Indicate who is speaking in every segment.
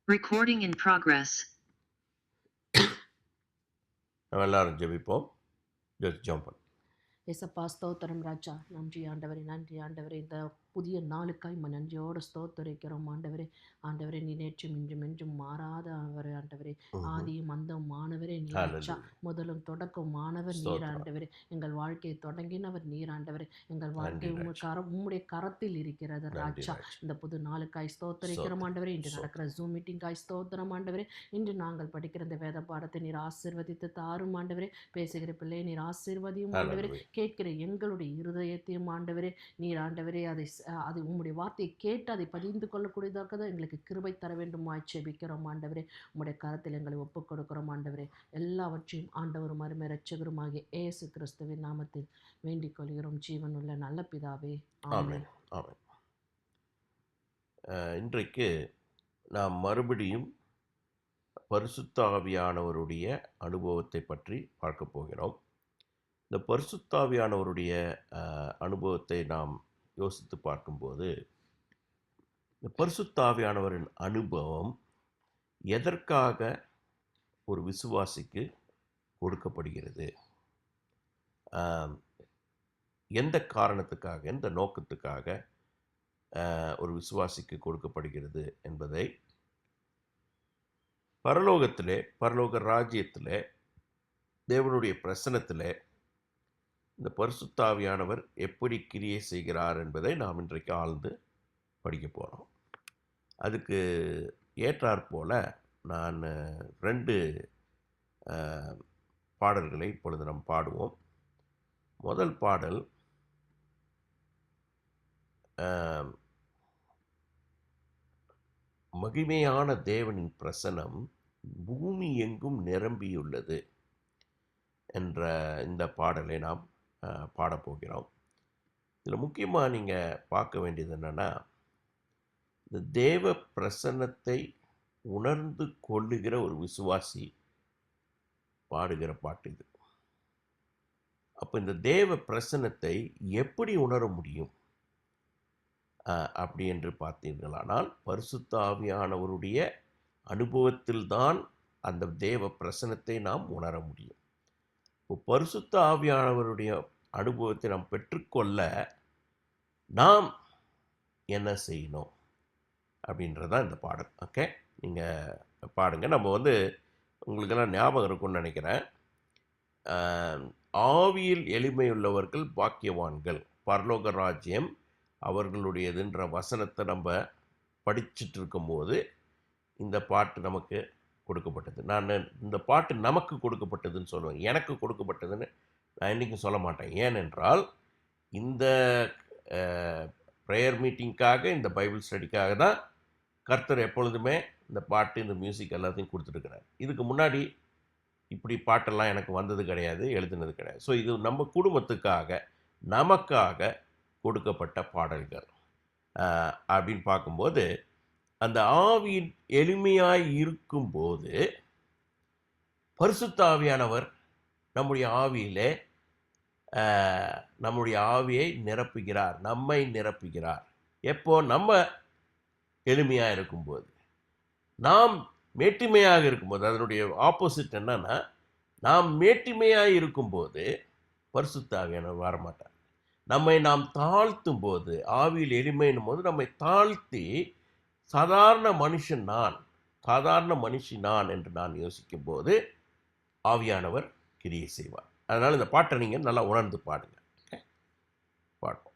Speaker 1: Recording in progress.
Speaker 2: நம்ம எல்லாரும் ஜெபிப்போம். ஜஸ்ட் ஜம்ப் பண்ணு.
Speaker 3: ஏசப்பா ஸ்தோத்திரம் ராஜா. நன்றி ஆண்டவரே, நன்றி ஆண்டவரே. இந்த புதிய நாளுக்காய் நன்றியோடு ஸ்தோத்தரிக்கிறோம் ஆண்டவரே. ஆண்டவரே, நீ நேற்றும் இன்றும் என்றும் மாறாத ஆண்டவரே. ஆதியும் அந்தம் மாணவரே நீர் ராஜா. முதலும் தொடக்கம் மாணவர் நீர் ஆண்டவரே. எங்கள் வாழ்க்கையை தொடங்கினவர் நீர் ஆண்டவரே. எங்கள் வாழ்க்கை உம்முடைய கரத்தில் இருக்கிறது ராஜா. இந்த புது நாளுக்காய் ஸ்தோத்தரிக்கிறோம் ஆண்டவரே. இன்று நடக்கிற ஜூம் மீட்டிங்காய் ஸ்தோத்திரம் ஆண்டவரே. இன்று நாங்கள் படிக்கிற இந்த வேத பாடத்தை நீர் ஆசீர்வதித்து தாரும் ஆண்டவரே. பேசுகிற பிள்ளையை நீர் ஆசீர்வதியும் ஆண்டவரே. கேட்கிற எங்களுடைய இருதயத்தையும் ஆண்டவரே நீர் ஆண்டவரே அது உம்முடைய வார்த்தையை கேட்டு அதை பதிந்து கொள்ளக்கூடியதாக தான் எங்களுக்கு கிருபை தர வேண்டுமாய் ஜெபிக்கிறோம் ஆண்டவரே. உம்முடைய கரத்தில் எங்களை ஒப்புக் கொடுக்கிறோம் ஆண்டவரே. எல்லாவற்றையும் ஆண்டவரும் அருமை இரட்சகருமாகிய இயேசு கிறிஸ்துவின் நாமத்தில் வேண்டிக் கொள்கிறோம் ஜீவனுள்ள நல்ல பிதாவே, ஆமென்.
Speaker 2: ஆமென். இன்றைக்கு நாம் மறுபடியும் பரிசுத்த ஆவியானவருடைய அனுபவத்தை பற்றி பார்க்க போகிறோம். இந்த பரிசுத்த ஆவியானவருடைய அனுபவத்தை நாம் யோசித்து பார்க்கும்போது, இந்த பரிசுத்த ஆவியானவரின் அனுபவம் எதற்காக ஒரு விசுவாசிக்கு கொடுக்கப்படுகிறது, எந்த காரணத்துக்காக, எந்த நோக்கத்துக்காக ஒரு விசுவாசிக்கு கொடுக்கப்படுகிறது என்பதை பரலோகத்திலே, பரலோக ராஜ்யத்திலே, தேவனுடைய பிரசன்னத்திலே இந்த பரிசுத்த ஆவியானவர் எப்படி கிரியை செய்கிறார் என்பதை நாம் இன்றைக்கு ஆழ்ந்து படிக்க போகிறோம். அதுக்கு ஏற்றாற்போல் நான் 2 பாடல்களை இப்பொழுது நாம் பாடுவோம். முதல் பாடல் மகிமையான தேவனின் பிரசனம் பூமி எங்கும் நிரம்பியுள்ளது என்ற இந்த பாடலை நாம் பாடப்போகிறோம். இதில் முக்கியமாக நீங்கள் பார்க்க வேண்டியது என்னென்னா, இந்த தேவ பிரசன்னத்தை உணர்ந்து கொள்ளுகிற ஒரு விசுவாசி பாடுகிற பாட்டு இது. அப்போ இந்த தேவ பிரசன்னத்தை எப்படி உணர முடியும் அப்படி என்று பார்த்தீர்களானால், பரிசுத்த ஆவியானவருடைய அனுபவத்தில்தான் அந்த தேவ பிரசன்னத்தை நாம் உணர முடியும். இப்போ பரிசுத்த ஆவியானவருடைய அனுபவத்தை நாம் பெற்றுக்கொள்ள நாம் என்ன செய்யணும் அப்படின்றதான் இந்த பாடல். ஓகே, நீங்கள் பாடுங்க. நம்ம உங்களுக்கெல்லாம் ஞாபகம் இருக்கும்னு நினைக்கிறேன். ஆவியில் எளிமையுள்ளவர்கள் பாக்கியவான்கள், பரலோக ராஜ்யம் அவர்களுடையதுன்ற வசனத்தை நம்ம படிச்சுட்டு இருக்கும்போது இந்த பாட்டு நமக்கு கொடுக்கப்பட்டது. நான் இந்த பாட்டு நமக்கு கொடுக்கப்பட்டதுன்னு சொல்லுவேன், எனக்கு கொடுக்கப்பட்டதுன்னு நான் என்றைக்கும் சொல்ல மாட்டேன். ஏனென்றால் இந்த ப்ரேயர் மீட்டிங்காக, இந்த பைபிள் ஸ்டடிக்காக தான் கர்த்தர் எப்பொழுதுமே இந்த பாட்டு, இந்த மியூசிக் எல்லாத்தையும் கொடுத்துருக்கிறார். இதுக்கு முன்னாடி இப்படி பாட்டெல்லாம் எனக்கு வந்தது கிடையாது, எழுதுனது கிடையாது. ஸோ இது நம்ம குடும்பத்துக்காக, நமக்காக கொடுக்கப்பட்ட பாடல்கள் அப்படின்னு பார்க்கும்போது, அந்த ஆவியின் எளிமையாய் இருக்கும்போது பரிசுத்த ஆவியானவர் நம்முடைய ஆவியிலே நம்முடைய ஆவியை நிரப்புகிறார், நம்மை நிரப்புகிறார். எப்போ? நம்ம எளிமையாக இருக்கும்போது. நாம் மேட்டிமையாக இருக்கும்போது, அதனுடைய ஆப்போசிட் என்னன்னா, நாம் மேட்டிமையாக இருக்கும்போது பரிசுத்த ஆவியானவர் வரமாட்டார். நம்மை நாம் தாழ்த்தும் போது, ஆவியில் எளிமைன்னும் போது நம்மை தாழ்த்தி, சாதாரண மனுஷன் நான், சாதாரண மனுஷி நான் என்று நான் யோசிக்கும் போது ஆவியானவர் கிரியை செய்வார். அதனால் இந்த பாட்டை நீங்கள் நல்லா உணர்ந்து பாடுங்க. பாடுவோம்.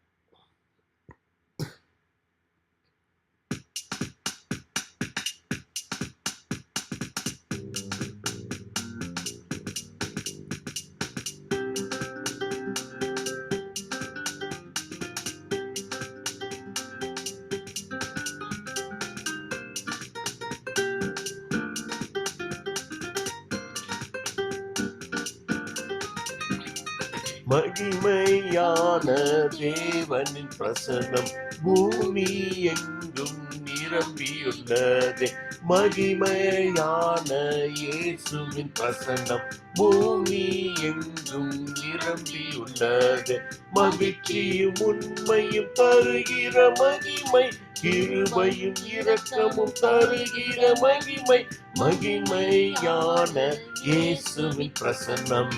Speaker 2: மகிமையான தேவனின் பிரசனம் பூமி எங்கும் நிரம்பியுள்ளது. மகிமையான இயேசுவின் பிரசன்னம் பூமி எங்கும் நிரம்பியுள்ளது. மகிழ்ச்சியும் உண்மையும் தருகிற மகிமை, கிருபையும் இரக்கமும் தருகிற மகிமை, மகிமையான இயேசுவின் பிரசன்னம்.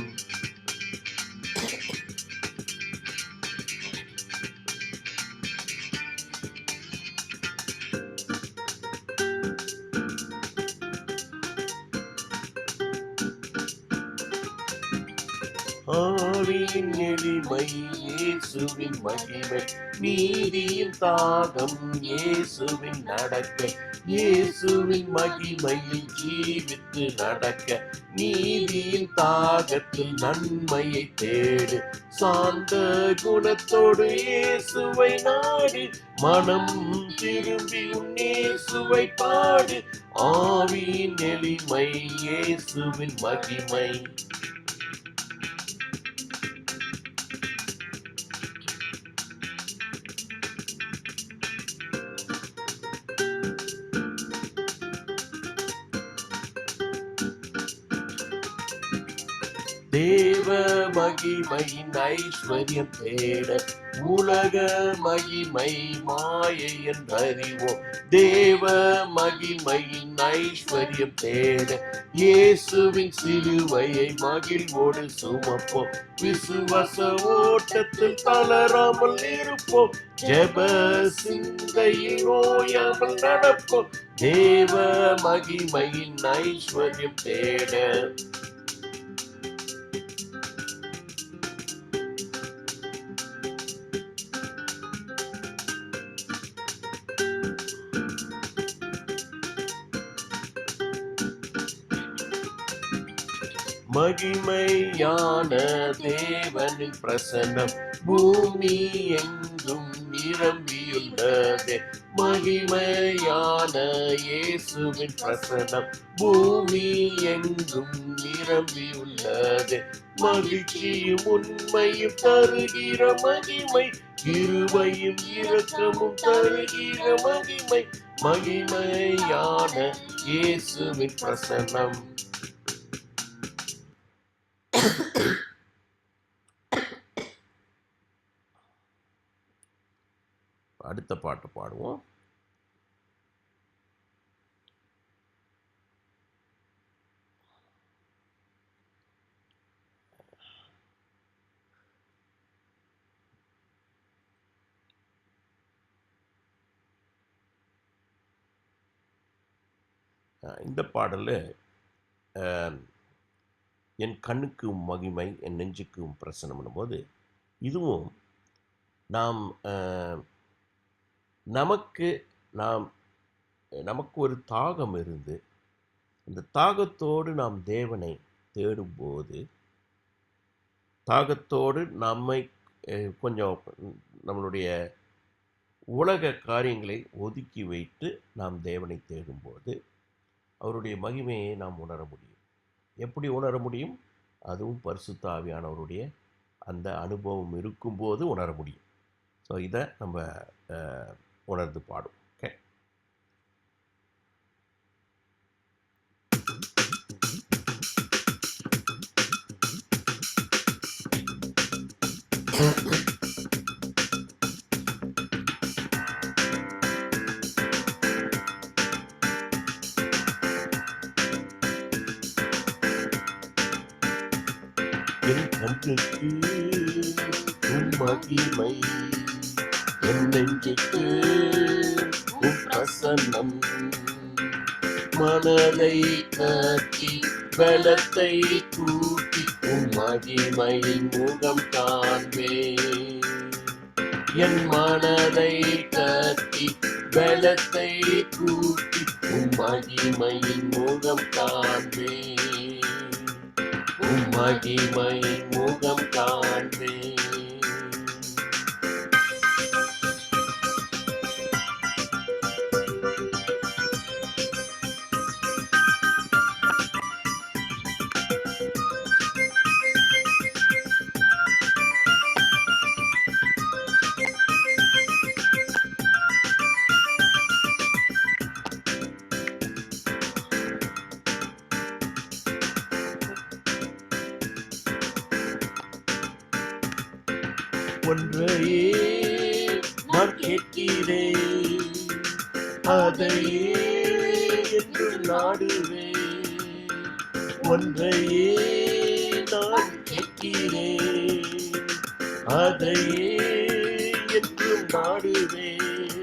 Speaker 2: ஆவியின் எளிமை இயேசுவின் மகிமை, நீதியின் தாகம் இயேசுவின் நடக்கை, இயேசுவின் மகிமையில் ஜீவித்து நடக்க, நீதியின் தாகத்தில் நன்மையை தேடு, சாந்த குணத்தோடு இயேசுவை நாடு, மனம் திரும்பி உன் இயேசுவை பாடு. ஆவியின் எளிமை இயேசுவின் மகிமை. தேவ மகிமையின் ஐஸ்வர்யம் தேட, உலக மகிமை மாயை என்றறிவோம். தேவ மகிமையின் ஐஸ்வர்யம் தேட, இயேசுவின் சிலுவையை மகிழ்வோடு சுமப்போம். விசுவாச ஓட்டத்தில் தளராமல் இருப்போம், ஜெப சிந்தையில் ஓயாமல் நடப்போம். தேவ மகிமையின் ஐஸ்வர்யம் தேட. மகிமையான தேவனின் பிரசன்னம் பூமி எங்கும் நிரம்பியுள்ளது. மகிமையான இயேசுவின் பிரசன்னம் பூமி எங்கும் நிரம்பியுள்ளது. மகிழ்ச்சியும் உண்மையும் தருகிற மகிமை, கிருபையும் இரக்கமும் தருகிற மகிமை, மகிமையான இயேசுவின் பிரசன்னம். அடுத்த பாட்டு பாடுவோம். இந்த பாடல் என் கண்ணுக்கு மகிமை என் நெஞ்சுக்கு பிரசனம் போது, இதுவும் நாம் நமக்கு ஒரு தாகம் இருந்து அந்த தாகத்தோடு நாம் தேவனை தேடும்போது, தாகத்தோடு நம்மை கொஞ்சம் நம்மளுடைய உலக காரியங்களை ஒதுக்கி வைத்து நாம் தேவனை தேடும்போது அவருடைய மகிமையை நாம் உணர முடியும். எப்படி உணர முடியும்? அதுவும் பரிசுத்த ஆவியானவருடைய அந்த அனுபவம் இருக்கும்போது உணர முடியும். ஸோ இதை நம்ம உணர்ந்து பாடும். ஓகே. என் கண்ணுக்கு உன் மகிமை, என் நெஞ்சுக்கு உன் பிரசன்னம், மனதை கட்டி பலத்தை கூட்டி உன் மகிமையின் முகம் காண்பே. என் மனதை கட்டி பலத்தை கூட்டி உன் மகிமையின் முகம் காண்பே. உன் மகிமையின் முகம் காண்பே. ஒன்றையே நான் கேட்கிறேன், அதையே என்று நாடுவேன். ஒன்றையே நான் கேட்கிறேன், அதையே என்று நாடுவேன்.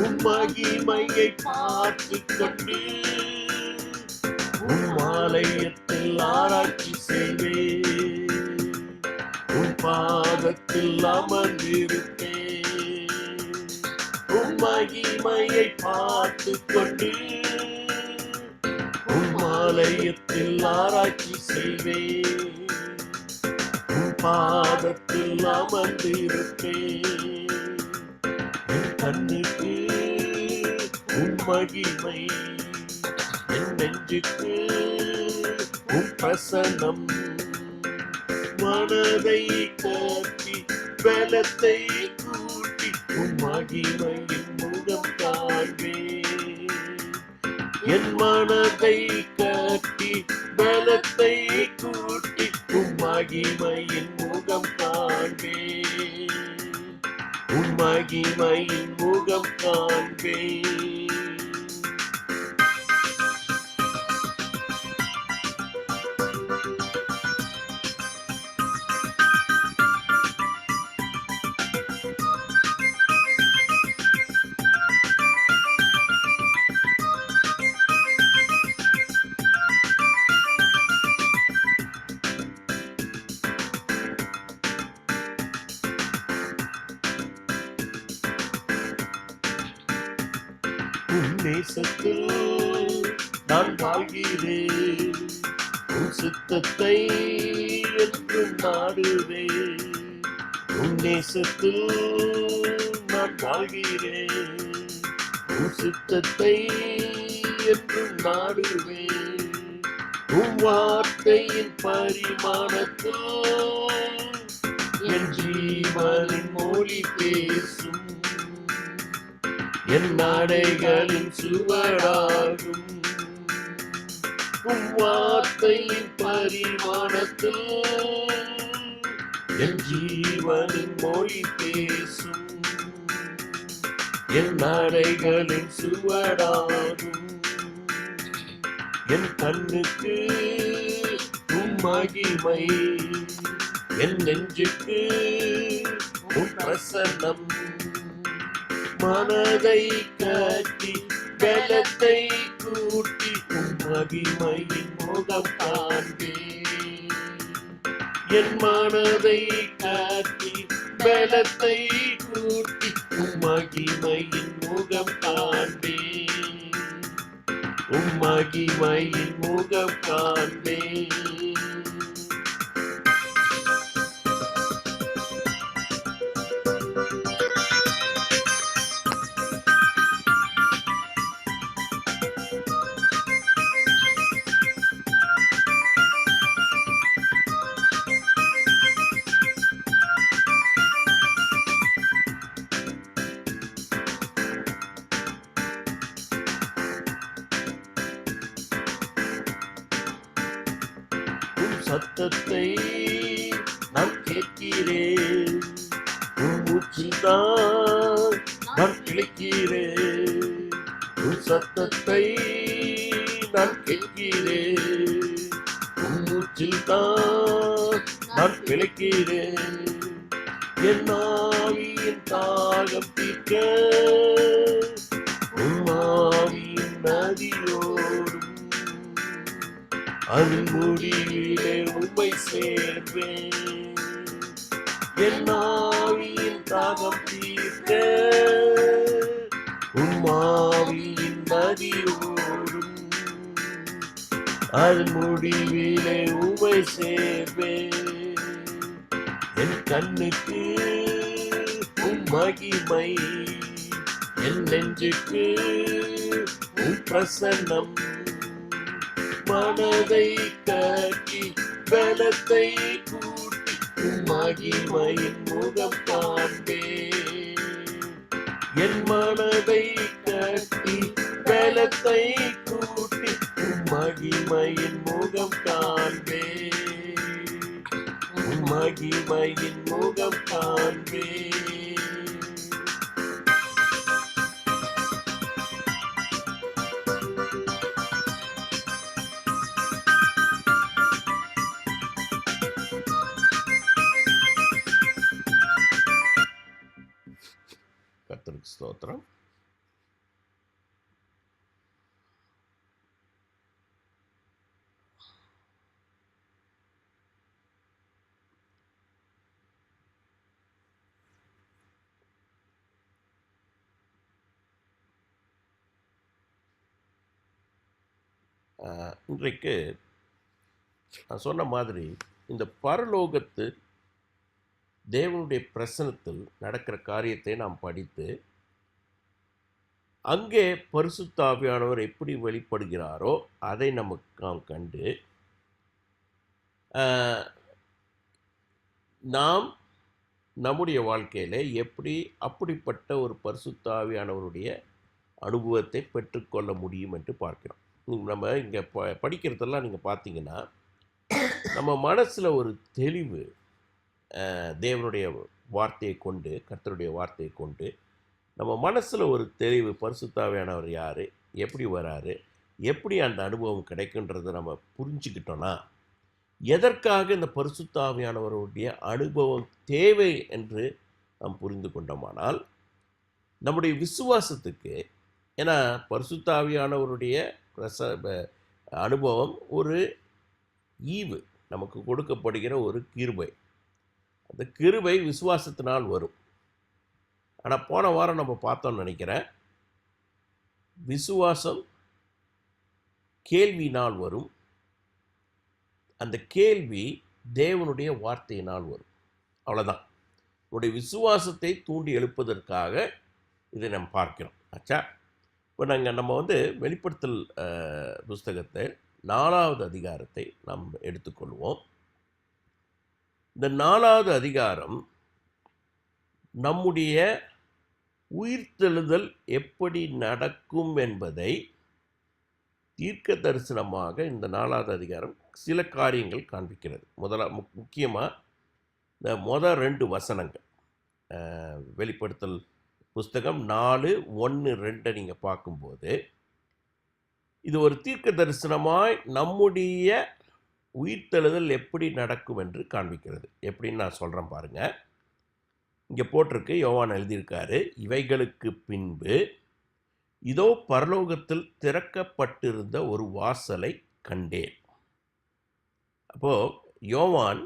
Speaker 2: உம் மகிமையை பார்த்து கொண்டு உம் ஆலயத்தில் ஆராய்ச்சி செய்வேன். உம் பாதத்தில் அமர்ந்திருப்பேன். உம் மகிமையை பார்த்து கொண்டு உம் ஆலயத்தில் ஆராய்ச்சி செய்வேன். உம் பாதத்தில் அமர்ந்திருப்பேன். என் கண்ணுக்கு உம் மகிமை, என் நெஞ்சுக்கு உம் பிரசன்னம். மனதை கட்டி பலத்தை கூட்டி உம் மகிமையின் முகம் காண்பேன். என் மனதை கட்டி பலத்தை கூட்டி உம் மகிமையின் முகம் காண்பேன். உம் மகிமையின் முகம் காண்பேன். உன் நேசத்தில் நான் வாழ்கிறேன், உன் சித்தத்தை என்றும் நாடுவேன். உன் நேசத்தில் நான் வாழ்கிறேன், உன் சித்தத்தை என்றும் நாடுவேன். உன் வார்த்தையின் பரிமாணத்தில் என் ஜீவனின் மொழி பேசும். என் நாடைகளின் சுவடாகும். உம் வார்த்தையின் பரிமாணத்தில் என் ஜீவனின் மொழி பேசும். என் நாடைகளின் சுவடாகும். என் கண்ணுக்கு உம் மகிமை, என் நெஞ்சுக்கு உம் பிரசன்னம். மனதை கட்டி பலத்தை கூட்டி உம் மகிமையின் முகம் காண்பேன். என் மனதை கட்டி பலத்தை கூட்டி உம் மகிமையின் முகம் காண்பேன். உம் மகிமையின் முகம் காண்பேன். சத்தத்தை நான் கேட்கிறேன், உன் மூச்சில்தான் நான் கிழிக்கிறேன். உன் சத்தத்தை நான் கேட்கிறேன், உன் மூச்சில்தான் நான் கிழிக்கிறேன். என் ஆவியின் தாகம் தீர்க்க உன் ஆவியின் நதியோடும். அது முடிவிலே உம்மை சேர்வேன். என் ஆவியின் தாகம் தீர்க்க உம் ஆவியின் நதியோடும். அது முடிவிலே உம்மை சேர்வேன். என் கண்ணுக்கு உம் மகிமை, என் நெஞ்சுக்கு உம் பிரசன்னம். மனதை கட்டி பலத்தை கூட்டி உம் மகிமையின் முகம் காண்பேன். என் மனதை கட்டி பலத்தை கூட்டி உம் மகிமையின் முகம் காண்பேன். உம் மகிமையின் முகம் காண்பேன். கர்த்தருக்கு ஸ்தோத்திரம். இன்றைக்கு நான் சொன்ன மாதிரி இந்த பரலோகத்து தேவனுடைய பிரசனத்தில் நடக்கிற காரியத்தை நாம் படித்து அங்கே பரிசுத்த ஆவியானவர் எப்படி வெளிப்படுகிறாரோ அதை நாம் கண்டு நாம் நம்முடைய வாழ்க்கையில் எப்படி அப்படிப்பட்ட ஒரு பரிசுத்த ஆவியானவருடைய அனுபவத்தை பெற்றுக்கொள்ள முடியும் என்று பார்க்கிறோம். நம்ம இங்கே படிக்கிறதெல்லாம் நீங்கள் பார்த்தீங்கன்னா நம்ம மனசில் ஒரு தெளிவு தேவனுடைய வார்த்தையை கொண்டு, கர்த்தருடைய வார்த்தையை கொண்டு நம்ம மனசில் ஒரு தெளிவு, பரிசுத்த ஆவியானவர் யார், எப்படி வராரு, எப்படி அந்த அனுபவம் கிடைக்குன்றதை நம்ம புரிஞ்சுக்கிட்டோன்னா, எதற்காக இந்த பரிசுத்த ஆவியானவருடைய அனுபவம் தேவை என்று நாம் புரிந்து கொண்டோமானால் நம்முடைய விசுவாசத்துக்கு, ஏன்னா பரிசுத்த ஆவியானவருடைய அனுபவம் ஒரு ஈவு, நமக்கு கொடுக்கப்படுகிற ஒரு கிருபை. அந்த கிருபை விசுவாசத்தினால் வரும். ஆனால் போன வாரம் நம்ம பார்த்தோம்னு நினைக்கிறேன், விசுவாசம் கேள்வியினால் வரும், அந்த கேள்வி தேவனுடைய வார்த்தையினால் வரும். அவ்வளோதான். உங்களுடைய விசுவாசத்தை தூண்டி எழுப்பதற்காக இதை நம்ம பார்க்கிறோம். ஆச்சா, இப்போ நம்ம வெளிப்படுத்தல் புஸ்தகத்தை 4வது அதிகாரத்தை நாம் எடுத்துக்கொள்வோம். இந்த 4வது அதிகாரம் நம்முடைய உயிர்த்தெழுதல் எப்படி நடக்கும் என்பதை தீர்க்க தரிசனமாக இந்த 4வது அதிகாரம் சில காரியங்கள் காண்பிக்கிறது. முக்கியமாக இந்த முதல் 2 வசனங்கள், வெளிப்படுத்தல் புஸ்தகம் 4:1-2 நீங்கள் பார்க்கும்போது இது ஒரு தீர்க்க தரிசனமாய் நம்முடைய உயிர்த்தெழுதல் எப்படி நடக்கும் என்று காண்பிக்கிறது. எப்படின்னு நான் சொல்கிறேன் பாருங்கள். இங்கே போட்டிருக்கு, யோவான் எழுதியிருக்காரு, இவைகளுக்கு பின்பு இதோ பரலோகத்தில் திறக்கப்பட்டிருந்த ஒரு வாசலை கண்டேன். அப்போது யோவான்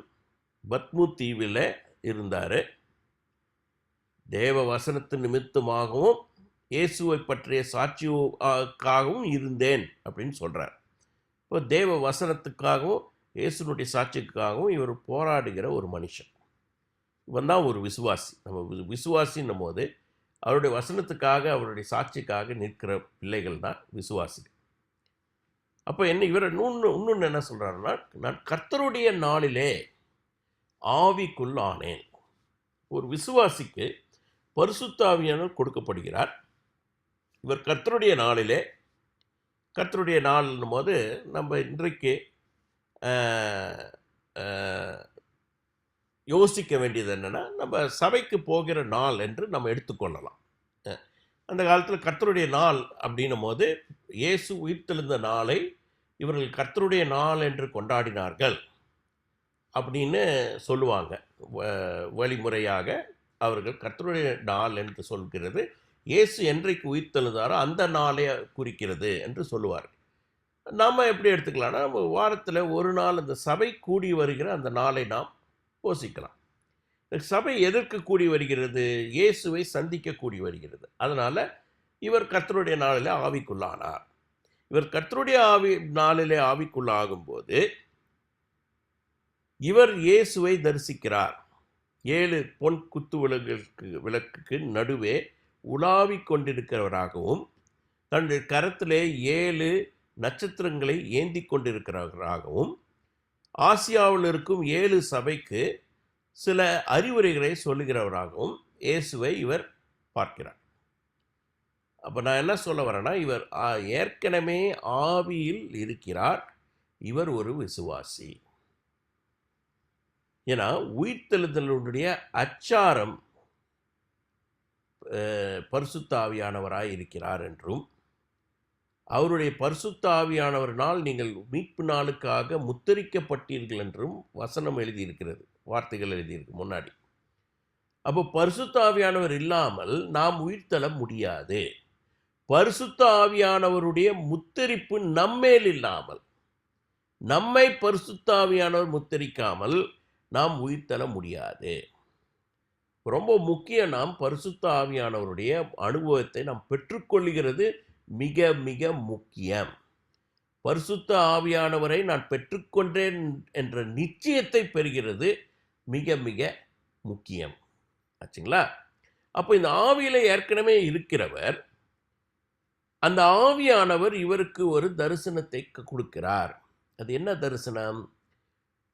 Speaker 2: பத்மு தீவில் இருந்தார். தேவ வசனத்து நிமித்தமாகவும் இயேசுவை பற்றிய சாட்சிக்காகவும் இருந்தேன் அப்படின்னு சொல்கிறார். இப்போ தேவ வசனத்துக்காகவும் இயேசுனுடைய சாட்சிக்காகவும் இவர் போராடுகிற ஒரு மனுஷன். இவன் தான் ஒரு விசுவாசி. நம்ம விசுவாசின்னும் போது அவருடைய வசனத்துக்காக, அவருடைய சாட்சிக்காக நிற்கிற பிள்ளைகள் தான் விசுவாசிகள். அப்போ இவர் இன்னொன்று என்ன சொல்கிறாருன்னா, நான் கர்த்தருடைய நாளிலே ஆவிக்குள் ஆனேன். ஒரு விசுவாசிக்கு பரிசுத்த ஆவியானவர் கொடுக்கப்படுகிறார். இவர் கர்த்தருடைய நாளிலே, கர்த்தருடைய நாள்னும் போது நம்ம இன்றைக்கு யோசிக்க வேண்டியது என்னென்னா, நம்ம சபைக்கு போகிற நாள் என்று நம்ம எடுத்துக்கொள்ளலாம். அந்த காலத்தில் கர்த்தருடைய நாள் அப்படின்னும் போது இயேசு உயிர்த்தெழுந்த நாளை இவர்கள் கர்த்தருடைய நாள் என்று கொண்டாடினார்கள் அப்படின்னு சொல்லுவாங்க. வழிமுறையாக அவர்கள் கர்த்தருடைய நாள் என்று சொல்கிறது இயேசு என்றைக்கு உயிர்த்தெழுந்தாரோ அந்த நாளை குறிக்கிறது என்று சொல்லுவார். நாம் எப்படி எடுத்துக்கலாம்னா, நம்ம வாரத்தில் ஒரு நாள் அந்த சபை கூடி வருகிற அந்த நாளை நாம் யோசிக்கலாம். சபை எதற்கு கூடி வருகிறது? இயேசுவை சந்திக்க கூடி வருகிறது. அதனால் இவர் கர்த்தருடைய நாளிலே ஆவிக்குள்ளானார். இவர் கர்த்தருடைய நாளிலே ஆவிக்குள்ளாகும்போது இவர் இயேசுவை தரிசிக்கிறார். 7 பொன் குத்து விளக்குக்கு நடுவே உலாவிக் கொண்டிருக்கிறவராகவும் தன்னுடைய கரத்திலே 7 நட்சத்திரங்களை ஏந்தி கொண்டிருக்கிறவராகவும் ஆசியாவில் இருக்கும் 7 சபைக்கு சில அறிவுரைகளை சொல்லுகிறவராகவும் இயேசுவை இவர் பார்க்கிறார். அப்போ நான் என்ன சொல்ல வரேன்னா, இவர் ஏற்கனவே ஆவியில் இருக்கிறார். இவர் ஒரு விசுவாசி. ஏன்னா உயிர்த்தெழுதலுடைய அச்சாரம் பரிசுத்த ஆவியானவராய் இருக்கிறார் என்றும், அவருடைய பரிசுத்த ஆவியானவரினால் நீங்கள் மீட்பு நாளுக்காக முத்திரிக்கப்பட்டீர்கள் என்றும் வசனம் எழுதியிருக்கிறது, வார்த்தைகள் எழுதியிருக்கு முன்னாடி. அப்போ பரிசுத்த ஆவியானவர் இல்லாமல் நாம் உயிர்த்தெழ முடியாது. பரிசுத்த ஆவியானவருடைய முத்தரிப்பு நம்மேல் இல்லாமல், நம்மை பரிசுத்த ஆவியானவர் முத்தரிக்காமல் நாம் உயிர்த்தெழ முடியாது. ரொம்ப முக்கியம், நாம் பரிசுத்த ஆவியானவருடைய அனுபவத்தை நாம் பெற்றுக்கொள்கிறது மிக மிக முக்கியம். பரிசுத்த ஆவியானவரை நான் பெற்றுக்கொண்டேன் என்ற நிச்சயத்தை பெறுகிறது மிக மிக முக்கியம். ஆச்சுங்களா? அப்போ இந்த ஆவியில் ஏற்கனவே இருக்கிறவர், அந்த ஆவியானவர் இவருக்கு ஒரு தரிசனத்தை கொடுக்கிறார். அது என்ன தரிசனம்?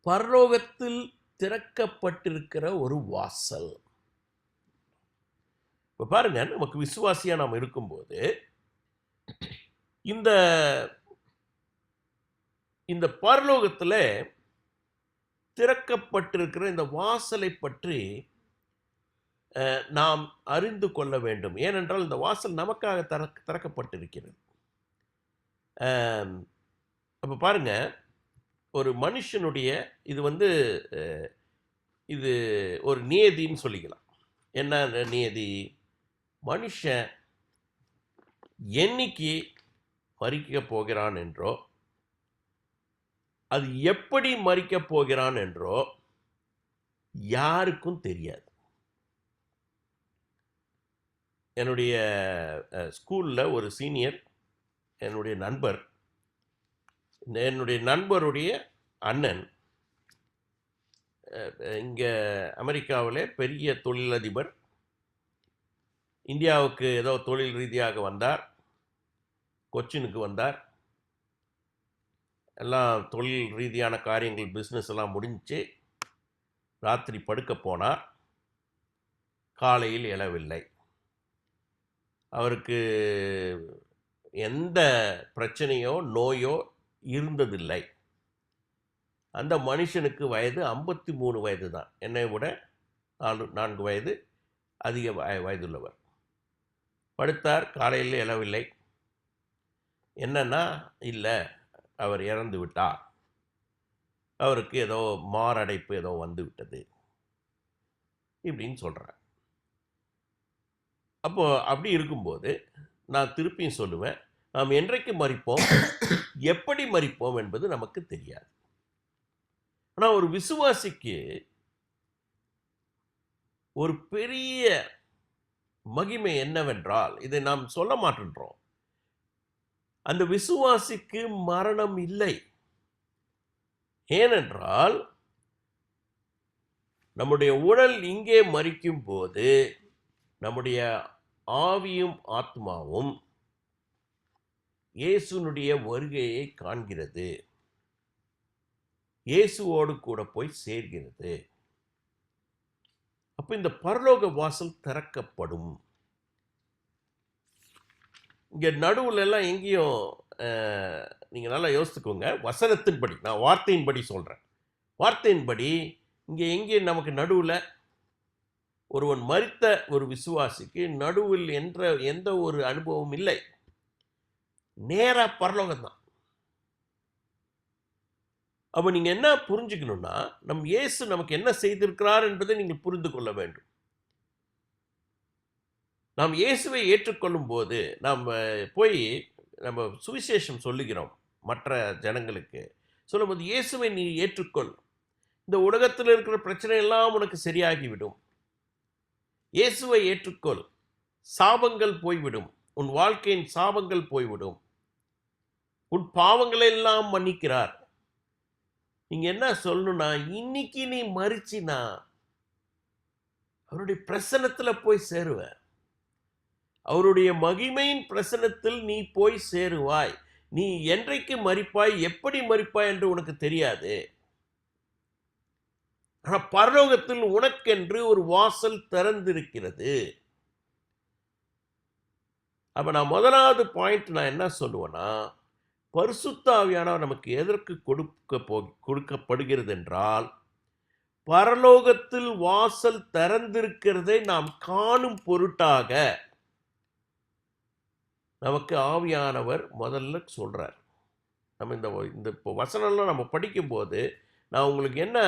Speaker 2: பரலோகத்தில் திறக்கப்பட்டிருக்கிற ஒரு வாசல். இப்போ பாருங்க, நமக்கு விசுவாசியாக நாம் இருக்கும்போது இந்த இந்த பரலோகத்தில் திறக்கப்பட்டிருக்கிற இந்த வாசலை பற்றி நாம் அறிந்து கொள்ள வேண்டும். ஏனென்றால் இந்த வாசல் நமக்காக திறக்கப்பட்டிருக்கிறது. அப்போ பாருங்க, ஒரு மனுஷனுடைய இது ஒரு நியதின்னு சொல்லிக்கலாம். என்ன நியதி? மனுஷன் என்னைக்கு மரிக்க போகிறான் என்றோ, அது எப்படி மரிக்கப் போகிறான் என்றோ யாருக்கும் தெரியாது. என்னுடைய ஸ்கூலில் ஒரு சீனியர், என்னுடைய நண்பருடைய அண்ணன் இங்கே அமெரிக்காவில் பெரிய தொழிலதிபர். இந்தியாவுக்கு ஏதோ தொழில் ரீதியாக வந்தார், கொச்சினுக்கு வந்தார். எல்லாம் தொழில் ரீதியான காரியங்கள், பிஸ்னஸ் எல்லாம் முடிஞ்சு ராத்திரி படுக்க போனார். காலையில் எழவில்லை. அவருக்கு எந்த பிரச்சனையோ நோயோ இருந்ததில்லை. அந்த மனுஷனுக்கு வயது 53 வயது தான். என்னை விட 4 வயது அதிக வயதுள்ளவர். படுத்தார், காலையில் எழவில்லை. என்னன்னா, இல்லை, அவர் இறந்து விட்டார், அவருக்கு ஏதோ மாரடைப்பு ஏதோ வந்து விட்டது இப்படின்னு சொல்கிறார். அப்போது அப்படி இருக்கும்போது நான் திருப்பியும் சொல்லுவேன், நாம் என்றைக்கு மரிப்போம், எப்படி மரிப்போம் என்பது நமக்கு தெரியாது. ஆனால் ஒரு விசுவாசிக்கு ஒரு பெரிய மகிமை என்னவென்றால், இதை நாம் சொல்ல மாட்டேன்றோம், அந்த விசுவாசிக்கு மரணம் இல்லை. ஏனென்றால் நம்முடைய உடல் இங்கே மரிக்கும் போது நம்முடைய ஆவியும் ஆத்மாவும் இயேசுனுடைய வருகையை காண்கிறது, இயேசுவோடு கூட போய் சேர்கிறது. அப்போ இந்த பரலோக வாசல் திறக்கப்படும். இங்கே நடுவில் எல்லாம் எங்கேயும் நீங்கள் நல்லா யோசித்துக்கோங்க. வசனத்தின்படி, நான் வார்த்தையின்படி சொல்கிறேன், வார்த்தையின்படி இங்கே எங்கேயும் நமக்கு நடுவில் ஒருவன் மரித்த ஒரு விசுவாசிக்கு நடுவில் எந்த ஒரு அனுபவம் இல்லை. நேராக பரலோகம்தான். அப்போ நீங்கள் என்ன புரிஞ்சுக்கணும்னா, நம் இயேசு நமக்கு என்ன செய்திருக்கிறார் என்பதை நீங்கள் புரிந்து கொள்ள வேண்டும். நாம் இயேசுவை ஏற்றுக்கொள்ளும் போது நம்ம சுவிசேஷம் சொல்லுகிறோம் மற்ற ஜனங்களுக்கு. சொல்லும்போது, இயேசுவை நீ ஏற்றுக்கொள், இந்த உலகத்தில் இருக்கிற பிரச்சனை எல்லாம் உனக்கு சரியாகிவிடும். இயேசுவை ஏற்றுக்கொள், சாபங்கள் போய்விடும், உன் வாழ்க்கையின் சாபங்கள் போய்விடும், உன் பாவங்களை எல்லாம் மன்னிக்கிறார். நீங்க என்ன சொல்லணும்னா, இன்னைக்கு நீ மரிச்சினா அவருடைய பிரசன்னத்துல போய் சேருவ, அவருடைய மகிமையின் பிரசன்னத்தில் நீ போய் சேருவாய். நீ என்றைக்கு மரிப்பாய், எப்படி மரிப்பாய் என்று உனக்கு தெரியாது. ஆனால் பரலோகத்தில் உனக்கென்று ஒரு வாசல் திறந்திருக்கிறது. அப்ப நான் முதலாவது பாயிண்ட் நான் என்ன சொல்லுவேன்னா, பரிசுத்த ஆவியானவர் நமக்கு எதற்கு கொடுக்கப்படுகிறது என்றால், பரலோகத்தில் வாசல் திறந்திருக்கிறதை நாம் காணும் பொருட்டாக நமக்கு ஆவியானவர் முதல்ல சொல்றார். நம்ம இந்த இந்த இப்போ வசனம்லாம் நம்ம படிக்கும்போது நான் உங்களுக்கு என்ன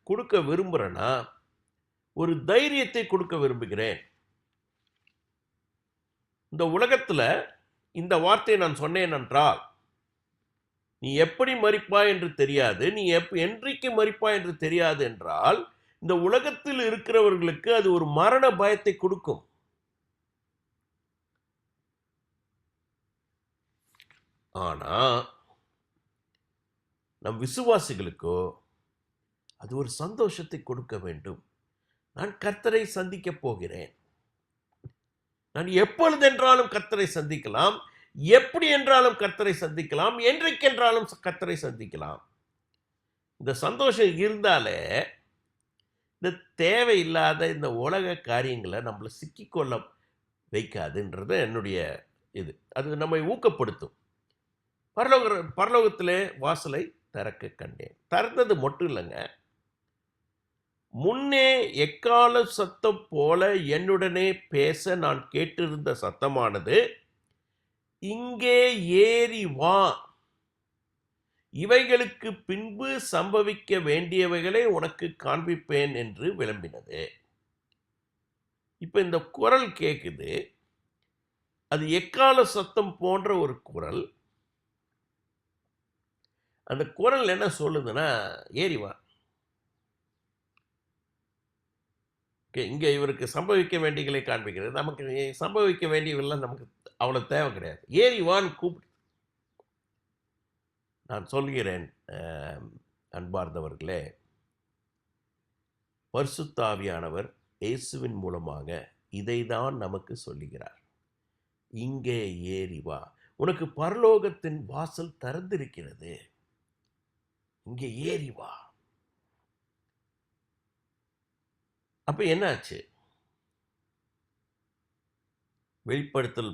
Speaker 2: கொடுக்க விரும்புகிறேன்னா, ஒரு தைரியத்தை கொடுக்க விரும்புகிறேன். இந்த உலகத்தில் இந்த வார்த்தையை நான் சொன்னேன் என்றால், நீ எப்படி மரிப்பாய் என்று தெரியாது, நீ என்றைக்கு மரிப்பாய் என்று தெரியாது என்றால், இந்த உலகத்தில் இருக்கிறவர்களுக்கு அது ஒரு மரண பயத்தை கொடுக்கும். ஆனா நம் விசுவாசிகளுக்கோ அது ஒரு சந்தோஷத்தை கொடுக்க வேண்டும். நான் கர்த்தரை சந்திக்கப் போகிறேன். நான் எப்பொழுதென்றாலும் கர்த்தரை சந்திக்கலாம், எப்படி என்றாலும் கர்த்தரை சந்திக்கலாம், என்றைக்கென்றாலும் கர்த்தரை சந்திக்கலாம். இந்த சந்தோஷம் இருந்தாலே இந்த தேவையில்லாத இந்த உலக காரியங்களை நம்மளை சிக்கிக்கொள்ள வைக்காதுன்றது என்னுடைய இது. அது நம்மை ஊக்கப்படுத்தும். பரலோகத்திலே வாசலை திறக்க கண்டேன். திறந்தது மட்டும் இல்லைங்க, முன்னே எக்கால சத்தம் போல என்னுடனே பேச நான் கேட்டிருந்த சத்தமானது, இங்கே ஏறி வா, இவைகளுக்கு பின்பு சம்பவிக்க வேண்டியவைகளை உனக்கு காண்பிப்பேன் என்று விளம்பினது. இப்ப இந்த குரல் கேட்குது. அது எக்கால சத்தம் போன்ற ஒரு குரல். அந்த குரல் என்ன சொல்லுதுன்னா, ஏறி வா. இங்கே இவருக்கு சம்பவிக்க வேண்டியகளை காண்பிக்கிறது. நமக்கு சம்பவிக்க வேண்டியவெல்லாம் நமக்கு அவ்வளோ தேவை கிடையாது. ஏறி வான்னு கூப்பிடு. நான் சொல்கிறேன் அன்பார்ந்தவர்களே, பரிசுத்த ஆவியானவர் இயேசுவின் மூலமாக இதைதான் நமக்கு சொல்லுகிறார். இங்கே ஏறி வா, உனக்கு பரலோகத்தின் வாசல் திறந்திருக்கிறது, இங்கே ஏறி வா. அப்ப என்னாச்சு? வெளிப்படுத்தல்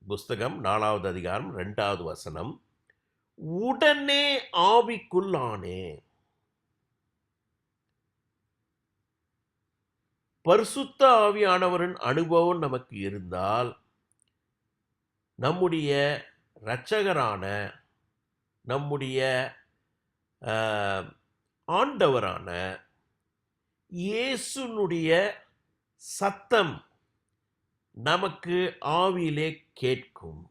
Speaker 2: புஸ்தகம் 4வது அதிகாரம் 2வது வசனம், உடனே ஆவிக்குள்ளானே. பரிசுத்த ஆவியானவரின் அனுபவம் நமக்கு இருந்தால், நம்முடைய இரட்சகரான, நம்முடைய ஆண்டவரான இயேசுனுடைய சத்தம் நமக்கு ஆவியிலே கேட்கும்.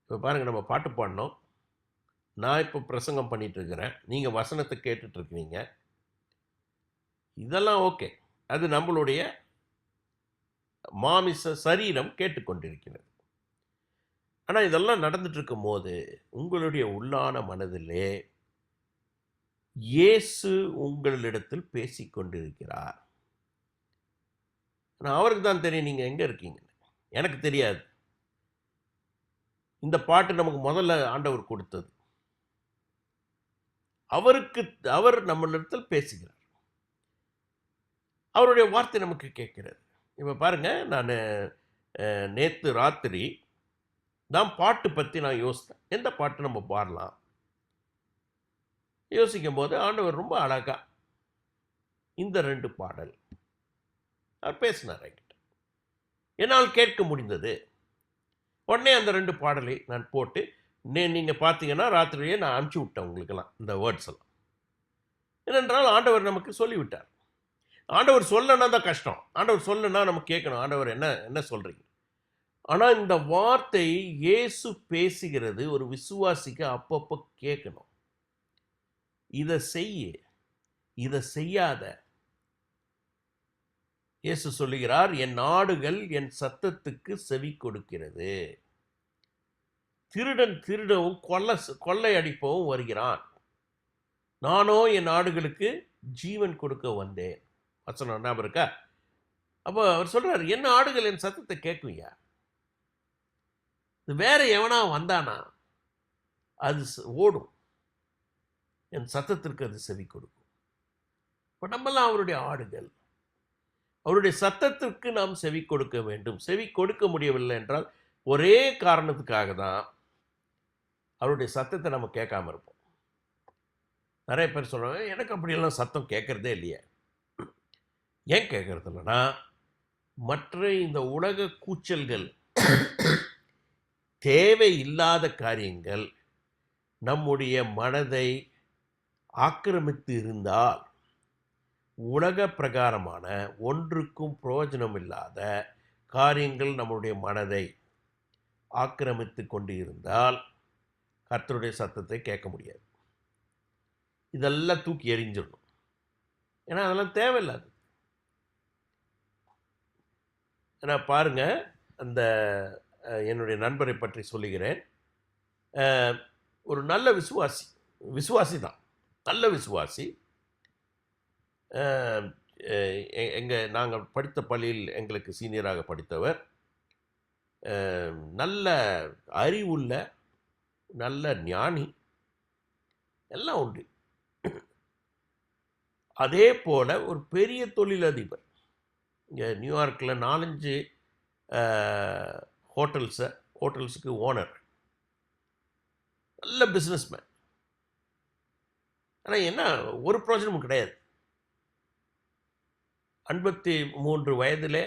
Speaker 2: இப்போ பாருங்க, நம்ம பாட்டு பாடினோம், நான் இப்போ பிரசங்கம் பண்ணிட்டு இருக்கிறேன், நீங்க வசனத்தை கேட்டுட்டு இருக்கிறீங்க. இதெல்லாம் ஓகே, அது நம்மளுடைய மாமிச சரீரம் கேட்டுக்கொண்டிருக்கிறது. ஆனால் இதெல்லாம் நடந்துட்டு இருக்கும் போது உங்களுடைய உள்ளான மனதிலே இயேசு உங்களிடத்தில் பேசிக்கொண்டிருக்கிறார். ஆனால் அவருக்கு தான் தெரியும் நீங்கள் எங்கே இருக்கீங்க, எனக்கு தெரியாது. இந்த பாட்டு நமக்கு முதல்ல ஆண்டவர் கொடுத்தது. அவர் நம்மளிடத்தில் பேசுகிறார், அவருடைய வார்த்தை நமக்கு கேட்கிறது. இப்போ பாருங்க, நான் நேற்று ராத்திரி தான் பாட்டு பற்றி நான் யோசித்தேன், எந்த பாட்டு நம்ம பாடலாம். யோசிக்கும் போது ஆண்டவர் ரொம்ப அழகா இந்த 2 பாடல் அவர் பேசினார் என்கிட்ட, என்னால் கேட்க முடிந்தது. உடனே அந்த 2 பாடலை நான் போட்டு, நீங்கள் பார்த்தீங்கன்னா ராத்திரியே நான் அனுப்பிச்சி விட்டேன் உங்களுக்கெல்லாம் இந்த வேர்ட்ஸ் எல்லாம். ஏனென்றால் ஆண்டவர் நமக்கு சொல்லிவிட்டார். ஆண்டவர் சொல்லனா தான் கஷ்டம், ஆண்டவர் சொல்லனா நம்ம கேட்கணும், ஆண்டவர் என்ன என்ன சொல்றீங்க. ஆனால் இந்த வார்த்தை இயேசு பேசுகிறது ஒரு விசுவாசிக்கு அப்பப்போ கேட்கணும். இதை செய்ய, இதை செய்யாத. இயேசு சொல்லுகிறார், என் ஆடுகள் என் சத்தத்துக்கு செவி கொடுக்கிறது. திருடன் திருடவும் கொள்ளை அடிப்பவும் வருகிறான், நானோ என் ஆடுகளுக்கு ஜீவன் கொடுக்க வந்தேன். வசனம் ஞாபகம் இருக்கா? அப்போ அவர் சொல்றாரு, என் ஆடுகள் என் சத்தத்தை கேட்குங்க. வேற எவனா வந்தானா அது ஓடும், என் சத்தத்திற்கு அது செவி கொடுக்கும். இப்போ நம்மெல்லாம் அவருடைய ஆடுகள், அவருடைய சத்தத்திற்கு நாம் செவி கொடுக்க வேண்டும். செவி கொடுக்க முடியவில்லை என்றால் ஒரே காரணத்துக்காக தான் அவருடைய சத்தத்தை நம்ம கேட்காம இருப்போம். நிறைய பேர் சொல்கிறாங்க, எனக்கு அப்படியெல்லாம் சத்தம் கேட்குறதே இல்லையே. ஏன் கேட்குறது இல்லைன்னா, மற்ற இந்த உலக கூச்சல்கள், தேவையில்லாத காரியங்கள் நம்முடைய மனதை ஆக்கிரமித்து இருந்தால், உலக பிரகாரமான ஒன்றுக்கும் பிரயோஜனம் இல்லாத காரியங்கள் நம்முடைய மனதை ஆக்கிரமித்து கொண்டு இருந்தால் கர்த்தருடைய சத்தத்தை கேட்க முடியாது. இதெல்லாம் தூக்கி எறிஞ்சிடணும். ஏன்னா அதெல்லாம் தேவையில்லாது. ஏன்னா பாருங்க, அந்த என்னுடைய நண்பரை பற்றி சொல்லுகிறேன். ஒரு நல்ல விசுவாசி தான், நல்ல விசுவாசி. நாங்கள் படித்த பள்ளியில் எங்களுக்கு சீனியராக படித்தவர். நல்ல அறிவுள்ள, நல்ல ஞானி, எல்லாம் உண்டு. அதே போல் ஒரு பெரிய தொழிலதிபர். இங்கே நியூயார்க்கில் 4-5 ஹோட்டல்ஸுக்கு ஓனர். நல்ல பிஸ்னஸ்மேன். ஆனால் என்ன, ஒரு பிரயோஜனமும் கிடையாது. 53 வயதிலே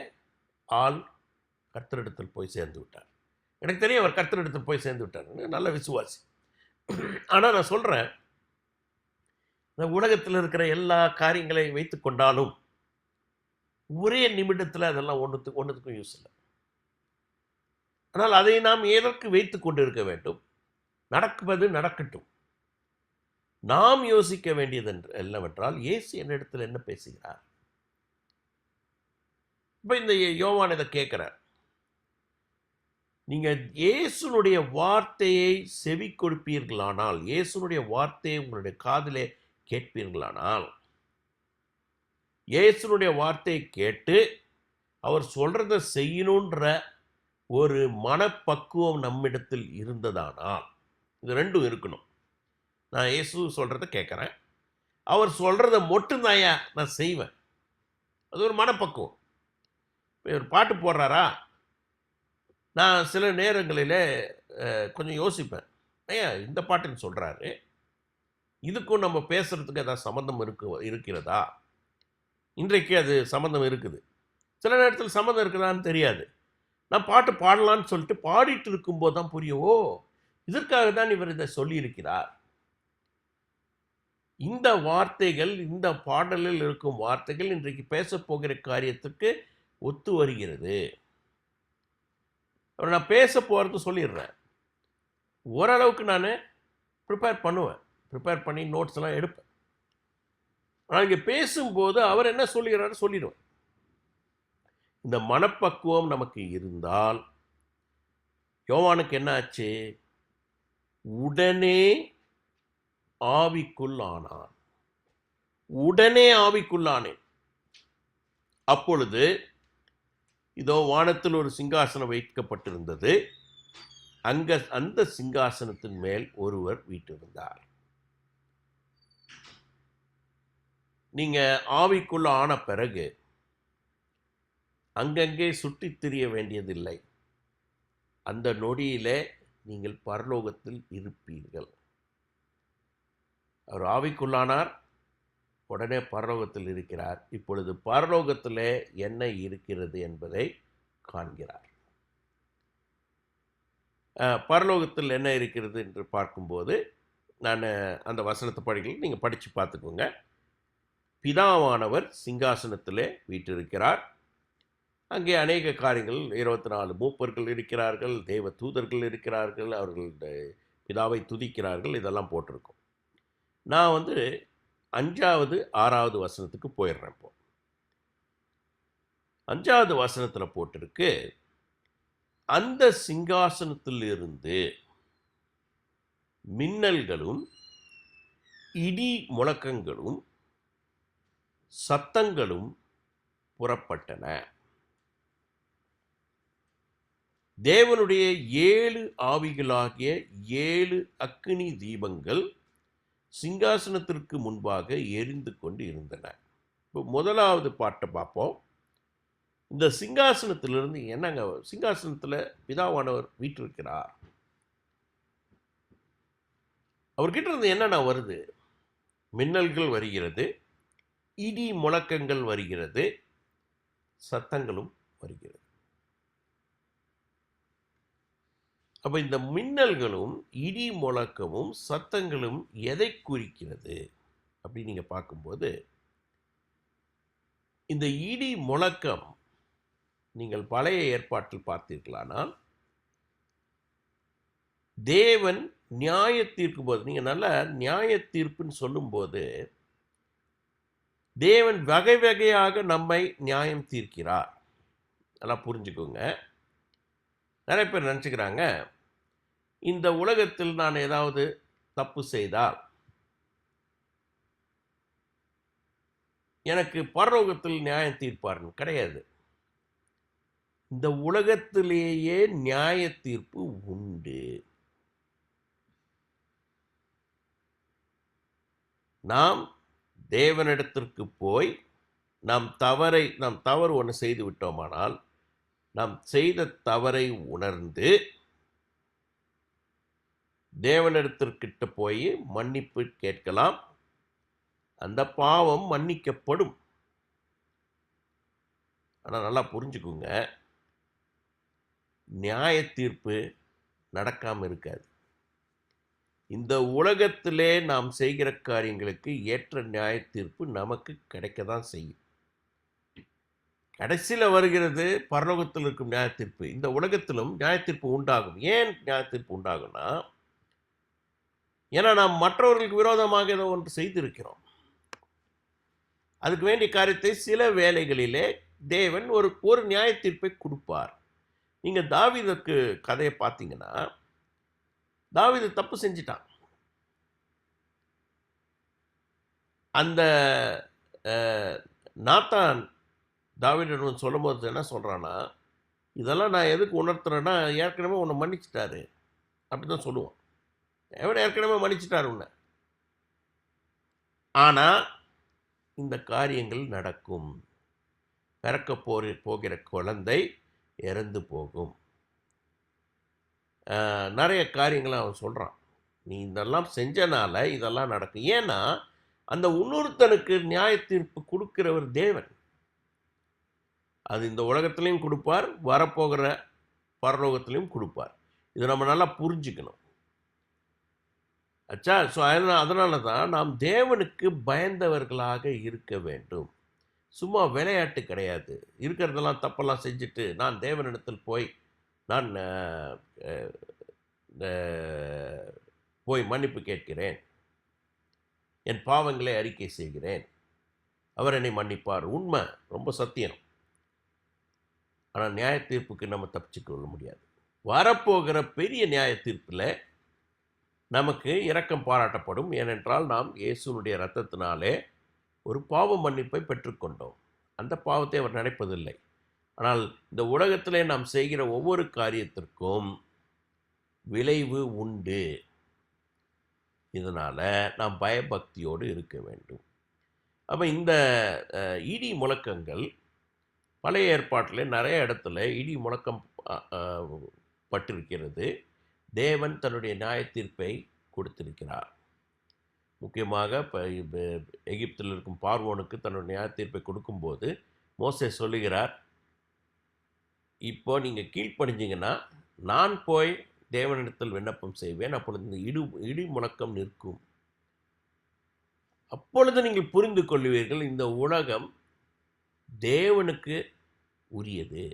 Speaker 2: ஆள் கர்த்தரிடத்தில் போய் சேர்ந்து விட்டார். எனக்கு தெரியும் அவர் கர்த்தரிடத்தில் போய் சேர்ந்து விட்டார். நல்ல விசுவாசி. ஆனால் நான் சொல்கிறேன், இந்த உலகத்தில் இருக்கிற எல்லா காரியங்களையும் வைத்து கொண்டாலும் ஒரே நிமிடத்தில் அதெல்லாம் ஒன்றுத்துக்கும் யூஸ் இல்லை. ஆனால் அதை நாம் எதற்கு வைத்து கொண்டு இருக்க வேண்டும்? நடக்குவது நடக்கட்டும். நாம் யோசிக்க வேண்டியது என்னவென்றால், இயேசு என்னிடத்தில் என்ன பேசுகிறார்? இப்போ இந்த யோவான் இதை கேட்குறார். நீங்கள் இயேசுனுடைய வார்த்தையை செவி கொடுப்பீர்களானால், இயேசுனுடைய வார்த்தையை உங்களுடைய காதிலே கேட்பீர்களானால், இயேசுனுடைய வார்த்தையை கேட்டு அவர் சொல்கிறத செய்யணுன்ற ஒரு மனப்பக்குவம் நம்மிடத்தில் இருந்ததானால், இது ரெண்டும் இருக்கணும். நான் இயேசு சொல்கிறத கேட்குறேன், அவர் சொல்கிறத மட்டும்தாயா நான் செய்வேன். அது ஒரு மனப்பக்குவம். ஒரு பாட்டு போடுறாரா, நான் சில நேரங்களில் கொஞ்சம் யோசிப்பேன், ஐயா இந்த பாட்டுன்னு சொல்கிறாரு, இதுக்கும் நம்ம பேசுகிறதுக்கு ஏதாவது சம்மந்தம் இருக்கிறதா? இன்றைக்கு அது சம்மந்தம் இருக்குது. சில நேரத்தில் சம்மந்தம் இருக்குதான்னு தெரியாது. நான் பாட்டு பாடலான்னு சொல்லிட்டு பாடிட்டு இருக்கும்போது தான் புரியும், ஓ இதற்காக தான் இவர் இதை சொல்லியிருக்கிறார். இந்த வார்த்தைகள், இந்த பாடலில் இருக்கும் வார்த்தைகள் இன்றைக்கு பேசப்போகிற காரியத்துக்கு ஒத்து வருகிறது. நான் பேச போகிறது சொல்லிடுறேன். ஓரளவுக்கு நான் ப்ரிப்பேர் பண்ணி நோட்ஸ் எல்லாம் எடுப்பேன். ஆனால் இங்கே பேசும்போது அவர் என்ன சொல்லுகிறாரு சொல்லிடுவேன். இந்த மனப்பக்குவம் நமக்கு இருந்தால், யோவானுக்கு என்ன ஆச்சு? உடனே ஆவிக்குள்ளானான். உடனே ஆவிக்குள்ளானேன். அப்பொழுது இதோ வானத்தில் ஒரு சிங்காசனம் வைக்கப்பட்டிருந்தது. அந்த சிங்காசனத்தின் மேல் ஒருவர் வீற்றிருந்தார். நீங்க ஆவிக்குள்ள ஆன பிறகு அங்கங்கே சுற்றித் திரிய வேண்டியதில்லை. அந்த நொடியிலே நீங்கள் பரலோகத்தில் இருப்பீர்கள். அவர் ஆவிக்குள்ளானார், உடனே பரலோகத்தில் இருக்கிறார். இப்பொழுது பரலோகத்திலே என்ன இருக்கிறது என்பதை காண்கிறார். பரலோகத்தில் என்ன இருக்கிறது என்று பார்க்கும்போது, நான் அந்த வசனத்தை படிக்கல, நீங்கள் படித்து பார்த்துக்கோங்க. பிதாவானவர் சிங்காசனத்திலே வீற்றிருக்கிறார். அங்கே அநேக காரியங்கள், 24 மூப்பர்கள் இருக்கிறார்கள், தேவ தூதர்கள் இருக்கிறார்கள், அவர்கள் பிதாவை துதிக்கிறார்கள், இதெல்லாம் போட்டிருக்கோம். நான் 5வது 6வது வசனத்துக்கு போயிடுறேன். இப்போ 5வது வசனத்தில் போட்டிருக்கு, அந்த சிங்காசனத்திலிருந்து மின்னல்களும் இடி முழக்கங்களும் சத்தங்களும் புறப்பட்டன. தேவனுடைய 7 ஆவிகளாகிய 7 அக்கினி தீபங்கள் சிங்காசனத்திற்கு முன்பாக எரிந்து கொண்டு இருந்தன. இப்போ முதலாவது பாட்டை பார்ப்போம். இந்த சிங்காசனத்திலிருந்து என்னங்க, சிங்காசனத்தில் பிதாவானவர் வீற்றிருக்கிறார். அவர்கிட்ட இருந்து என்னென்ன வருது? மின்னல்கள் வருகிறது, இடி முழக்கங்கள் வருகிறது, சத்தங்களும் வருகிறது. அப்ப இந்த மின்னல்களும் இடி முழக்கமும் சத்தங்களும் எதை குறிக்கிறது அப்படின்னு நீங்க பார்க்கும்போது, இந்த இடி முழக்கம் நீங்கள் பழைய ஏற்பாட்டில் பார்த்தீர்களானால், தேவன் நியாய தீர்க்கும் போது, நீங்க நல்லா நியாய தீர்ப்புன்னு சொல்லும்போது, தேவன் வகை வகையாக நம்மை நியாயம் தீர்க்கிறார். நல்லா புரிஞ்சுக்கோங்க. நிறைய பேர் நினச்சிக்கிறாங்க, இந்த உலகத்தில் நான் ஏதாவது தப்பு செய்தால் எனக்கு பரலோகத்தில் நியாயம் தீர்ப்பார்னு. கிடையாது. இந்த உலகத்திலேயே நியாய தீர்ப்பு உண்டு. நாம் தேவனிடத்திற்கு போய் நாம் தவறு ஒன்று செய்து விட்டோமானால், நாம் செய்த தவறை உணர்ந்து தேவனிடத்திற்கிட்ட போய் மன்னிப்பு கேட்கலாம். அந்த பாவம் மன்னிக்கப்படும். ஆனால் நல்லா புரிஞ்சுக்குங்க, நியாய தீர்ப்பு நடக்காமல் இருக்காது. இந்த உலகத்திலே நாம் செய்கிற காரியங்களுக்கு ஏற்ற நியாய தீர்ப்பு நமக்கு கிடைக்க தான் செய்யும். கடைசியில் வருகிறது பரலோகத்தில் இருக்கும் நியாய தீர்ப்பு. இந்த உலகத்திலும் நியாய தீர்ப்பு உண்டாகும். ஏன் நியாய தீர்ப்பு உண்டாகும்னா, ஏன்னா நாம் மற்றவர்களுக்கு விரோதமாக ஏதோ ஒன்று செய்திருக்கிறோம். அதுக்கு வேண்டிய காரியத்தை சில வேளைகளிலே தேவன் ஒரு நியாய தீர்ப்பை கொடுப்பார். நீங்க தாவீதுக்கு கதையை பார்த்தீங்கன்னா, தாவீது தப்பு செஞ்சிட்டான். அந்த நாத்தான் தாவீதிடம் சொல்லும்போது என்ன சொல்றான்னா, இதெல்லாம் நான் எதுக்கு உணர்த்துறேன்னா, ஏற்கனவே உன்னை மன்னிச்சிட்டாரு அப்படிதான் சொல்லுவான். தேவன் ஏற்கனவே மன்னிச்சிட்டாரு உன்னை. ஆனா இந்த காரியங்கள் நடக்கும். பிறக்க போகிற குழந்தை இறந்து போகும். நிறைய காரியங்களை அவன் சொல்கிறான். நீ இதெல்லாம் செஞ்சனால இதெல்லாம் நடக்கும். ஏன்னா அந்த இன்னொருத்தனுக்கு நியாய தீர்ப்பு கொடுக்கிறவர் தேவன். அது இந்த உலகத்திலையும் கொடுப்பார், வரப்போகிற பரலோகத்திலையும் கொடுப்பார். இதை நம்ம நல்லா புரிஞ்சுக்கணும். அச்சா. ஸோ அதனால தான் நாம் தேவனுக்கு பயந்தவர்களாக இருக்க வேண்டும். சும்மா விளையாட்டு கிடையாது. இருக்கிறதெல்லாம் தப்பெல்லாம் செஞ்சுட்டு நான் தேவனிடத்தில் போய் நான் போய் மன்னிப்பு கேட்கிறேன், என் பாவங்களை அறிக்கை செய்கிறேன், அவர் என்னை மன்னிப்பார். உண்மை, ரொம்ப சத்தியம். ஆனால் நியாய தீர்ப்புக்கு நம்ம தப்பிச்சுக்க கொள்ள முடியாது. வரப்போகிற பெரிய நியாய தீர்ப்பில் நமக்கு இரக்கம் பாராட்டப்படும். ஏனென்றால் நாம் இயேசுனுடைய இரத்தத்தினாலே ஒரு பாவ மன்னிப்பை பெற்றுக்கொண்டோம். அந்த பாவத்தை அவர் நினைப்பதில்லை. ஆனால் இந்த உலகத்திலே நாம் செய்கிற ஒவ்வொரு காரியத்திற்கும் விளைவு உண்டு. இதனால் நாம் பயபக்தியோடு இருக்க வேண்டும். அப்போ இந்த இடி முழக்கங்கள் பழைய ஏற்பாட்டில் நிறைய இடத்துல இடி முழக்கம் பட்டிருக்கிறது. தேவன் தன்னுடைய நியாய தீர்ப்பை கொடுத்திருக்கிறார். முக்கியமாக இப்போ எகிப்தில் இருக்கும் பார்வோனுக்கு தன்னுடைய நியாய தீர்ப்பை கொடுக்கும்போது மோசே சொல்லுகிறார், இப்போ நீங்கள் கீழ்ப்படிஞ்சிங்கன்னா நான் போய் தேவனிடத்தில் விண்ணப்பம் செய்வேன், அப்பொழுது இந்த இடி முழக்கம் நிற்கும். அப்பொழுது நீங்கள் புரிந்து கொள்வீர்கள் இந்த உலகம் தேவனுக்கு உரியது.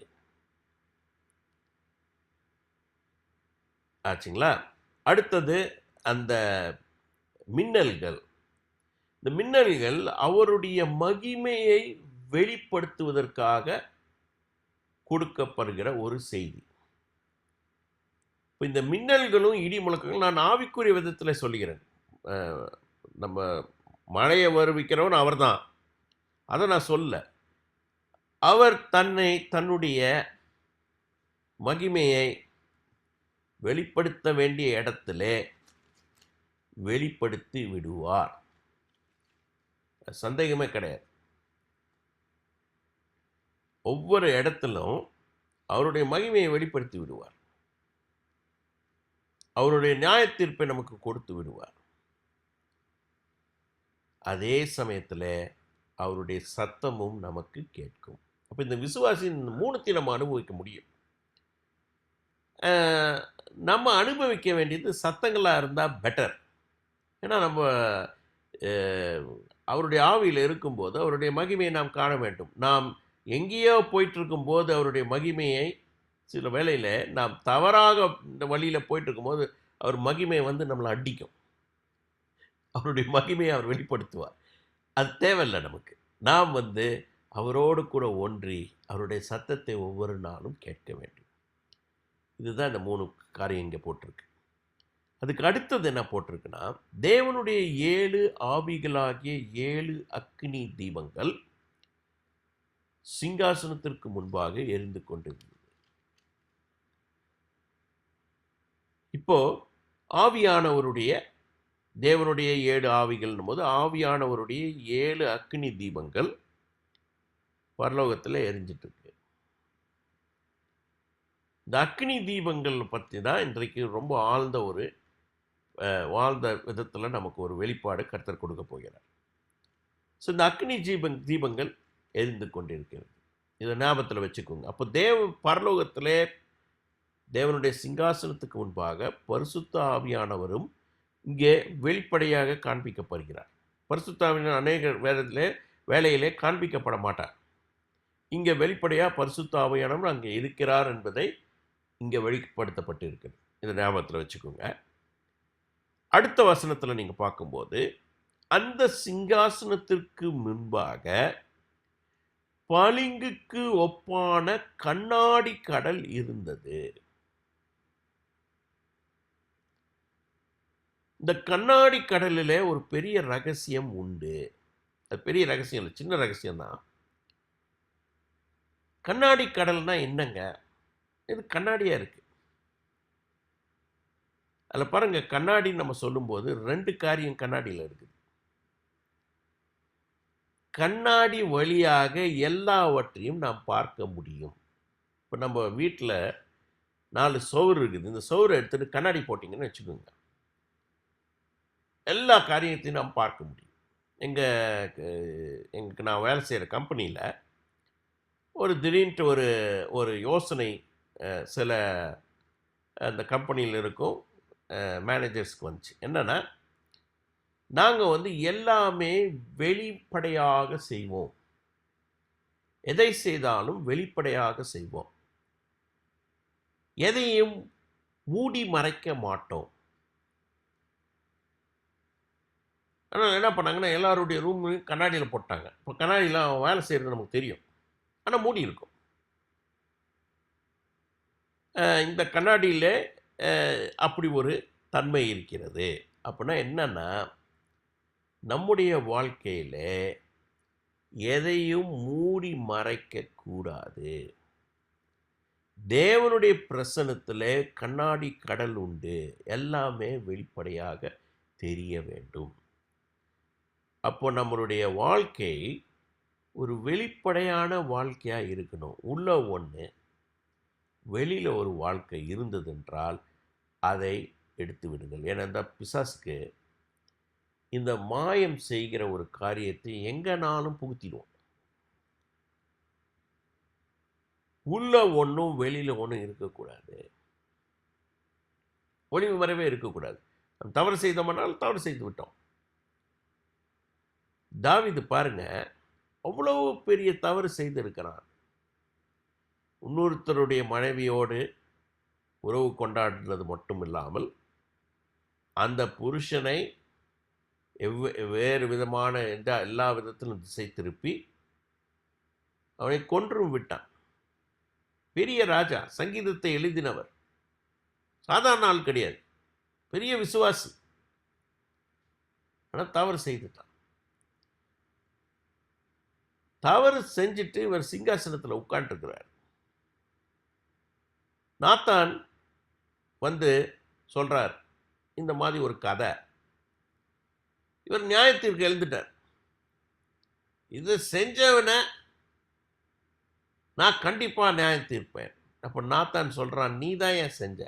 Speaker 2: ஆச்சுங்களா? அடுத்தது அந்த மின்னல்கள். இந்த மின்னல்கள் அவருடைய மகிமையை வெளிப்படுத்துவதற்காக கொடுக்கப்படுகிற ஒரு செய்தி. இப்போ இந்த மின்னல்களும் இடி முழக்கங்களும் நான் ஆவிக்குரிய விதத்தில் சொல்லுகிறேன். நம்ம மழையை வருவிக்கிறவன் அவர் தான், அதை நான் சொல்ல. அவர் தன்னுடைய மகிமையை வெளிப்படுத்த வேண்டிய இடத்துல வெளிப்படுத்தி விடுவார். சந்தேகமே கிடையாது. ஒவ்வொரு இடத்திலும் அவருடைய மகிமையை வெளிப்படுத்தி விடுவார். அவருடைய நியாய தீர்ப்பை நமக்கு கொடுத்து விடுவார். அதே சமயத்தில் அவருடைய சத்தமும் நமக்கு கேட்கும். அப்போ இந்த விசுவாசின் மூணுத்தையும் நம்ம அனுபவிக்க முடியும். அஹ், நம்ம அனுபவிக்க வேண்டியது சத்தங்களாக இருந்தால் பெட்டர். ஏன்னா நம்ம அஹ், அவருடைய ஆவியில் இருக்கும்போது அவருடைய மகிமையை நாம் காண வேண்டும். நாம் எங்கேயோ போயிட்டு இருக்கும்போது அவருடைய மகிமையை சில வேளையில் நாம் தவறாக இந்த வழியில் போயிட்டு இருக்கும்போது அவர் மகிமை வந்து நம்மளை அடிக்கும். அவருடைய மகிமையை அவர் வெளிப்படுத்துவார். அது தேவையில்லை நமக்கு. நாம் வந்து அவரோடு கூட ஒன்றி அவருடைய சத்தத்தை ஒவ்வொரு நாளும் கேட்க வேண்டும். இதுதான் இந்த 3 காரியம் இங்கே போட்டிருக்கு. அதுக்கு அடுத்தது என்ன போட்டிருக்குன்னா, தேவனுடைய 7 ஆவிகளாகிய 7 அக்கினி தீபங்கள் சிங்காசனத்திற்கு முன்பாக எரிந்து கொண்டிருந்தது. இப்போ ஆவியானவருடைய தேவனுடைய 7 ஆவிகள்னும் போது ஆவியானவருடைய 7 அக்கினி தீபங்கள் பரலோகத்தில் எரிஞ்சிட்டு இருக்கு. இந்த அக்கினி தீபங்கள் பற்றி தான் இன்றைக்கு ரொம்ப வாழ்ந்த விதத்தில் நமக்கு ஒரு வெளிப்பாடு கர்த்தர் கொடுக்க போகிறார். ஸோ இந்த அக்னி தீபங்கள் எரிந்து கொண்டிருக்கிறது. இதை ஞாபகத்தில் வச்சுக்கோங்க. அப்போ பரலோகத்திலே தேவனுடைய சிங்காசனத்துக்கு முன்பாக பரிசுத்த ஆவியானவரும் இங்கே வெளிப்படையாக காண்பிக்கப்படுகிறார். பரிசுத்த ஆவியானவர் அநேக வேலையிலே காண்பிக்கப்பட மாட்டார். இங்கே வெளிப்படையாக பரிசுத்த ஆவியானவர் அங்கே இருக்கிறார் என்பதை இங்கே வெளிப்படுத்தப்பட்டு இருக்குது. இதை ஞாபகத்தில் வச்சுக்கோங்க. அடுத்த வசனத்தில் நீங்கள் பார்க்கும்போது அந்த சிங்காசனத்திற்கு முன்பாக பளிங்குக்கு ஒப்பான கண்ணாடி கடல் இருந்தது. இந்த கண்ணாடி கடலில் ஒரு பெரிய ரகசியம் உண்டு. அது பெரிய ரகசியம் இல்லை, சின்ன ரகசியம் தான். கண்ணாடி கடல்னா என்னங்க? இது கண்ணாடியா இருக்கு. அதில் பாருங்க, கண்ணாடின்னு நம்ம சொல்லும்போது 2 காரியம் கண்ணாடியில் இருக்குது. கண்ணாடி வழியாக எல்லாவற்றையும் நாம் பார்க்க முடியும். இப்போ நம்ம வீட்டில் 4 சுவர் இருக்குது. இந்த சுவரை எடுத்துகிட்டு கண்ணாடி போட்டிங்கன்னு வச்சுக்கோங்க, எல்லா காரியத்தையும் நாம் பார்க்க முடியும். எங்களுக்கு நான் வேலை செய்கிற கம்பெனியில் ஒரு திடீர்னு ஒரு யோசனை சில அந்த கம்பெனியில் இருக்கும் மேனேஜர்ஸ்க்கு வந்துச்சு. என்னென்னா, நாங்கள் வந்து எல்லாமே வெளிப்படையாக செய்வோம். எதை செய்தாலும் வெளிப்படையாக செய்வோம். எதையும் மூடி மறைக்க மாட்டோம். ஆனால் என்ன பண்ணாங்கன்னா, எல்லாருடைய ரூம்லையும் கண்ணாடியில் போட்டாங்க. இப்போ கண்ணாடியில் அவன் வேலை செய்கிறது நமக்கு தெரியும், ஆனால் மூடி இருக்கும். இந்த கண்ணாடியில் அப்படி ஒரு தன்மை இருக்கிறது. அப்படின்னா என்னன்னா, நம்முடைய வாழ்க்கையில் எதையும் மூடி மறைக்க கூடாது. தேவனுடைய பிரசன்னத்தில் கண்ணாடி கடல் உண்டு. எல்லாமே வெளிப்படையாக தெரிய வேண்டும். அப்போ நம்மளுடைய வாழ்க்கை ஒரு வெளிப்படையான வாழ்க்கையாக இருக்கணும். உள்ள ஒன்று, வெளியில் ஒரு வாழ்க்கை இருந்ததென்றால் அதை எடுத்து விடுங்கள். ஏன்னா இந்த பிசாசுக்கு இந்த மாயம் செய்கிற ஒரு காரியத்தை எங்கனாலும் புகுத்திடுவோம். உள்ள ஒன்றும் வெளியில் ஒன்றும் இருக்கக்கூடாது. ஒளிவு மறைவே இருக்கக்கூடாது. நம்ம தவறு செய்தோம்னால் தவறு செய்து விட்டோம். தாவீது பாருங்க, அவ்வளவு பெரிய தவறு செய்திருக்கிறான். இன்னொருத்தருடைய மனைவியோடு உறவு கொண்டாடுறது மட்டும் இல்லாமல் அந்த புருஷனை வேறு விதமான எல்லா விதத்திலும் திசை திருப்பி அவனை கொன்றும் விட்டான். பெரிய ராஜா, சங்கீதத்தை எழுதினவர், சாதாரண ஆள் கிடையாது, பெரிய விசுவாசி. ஆனால் தவறு செய்துட்டான். தவறு செஞ்சுட்டு இவர் சிங்காசனத்தில் உட்காந்துருக்கிறார். நாத்தான் வந்து சொல்றார், இந்த மாதிரி ஒரு கதை. இவர் நியாயத்திற்கு எழுந்துட்டார். இது செஞ்சவனை நான் கண்டிப்பா நியாயம் தீர்ப்பேன். அப்போ நாத்தான் சொல்றான், நீ தான் ஏன் செஞ்ச?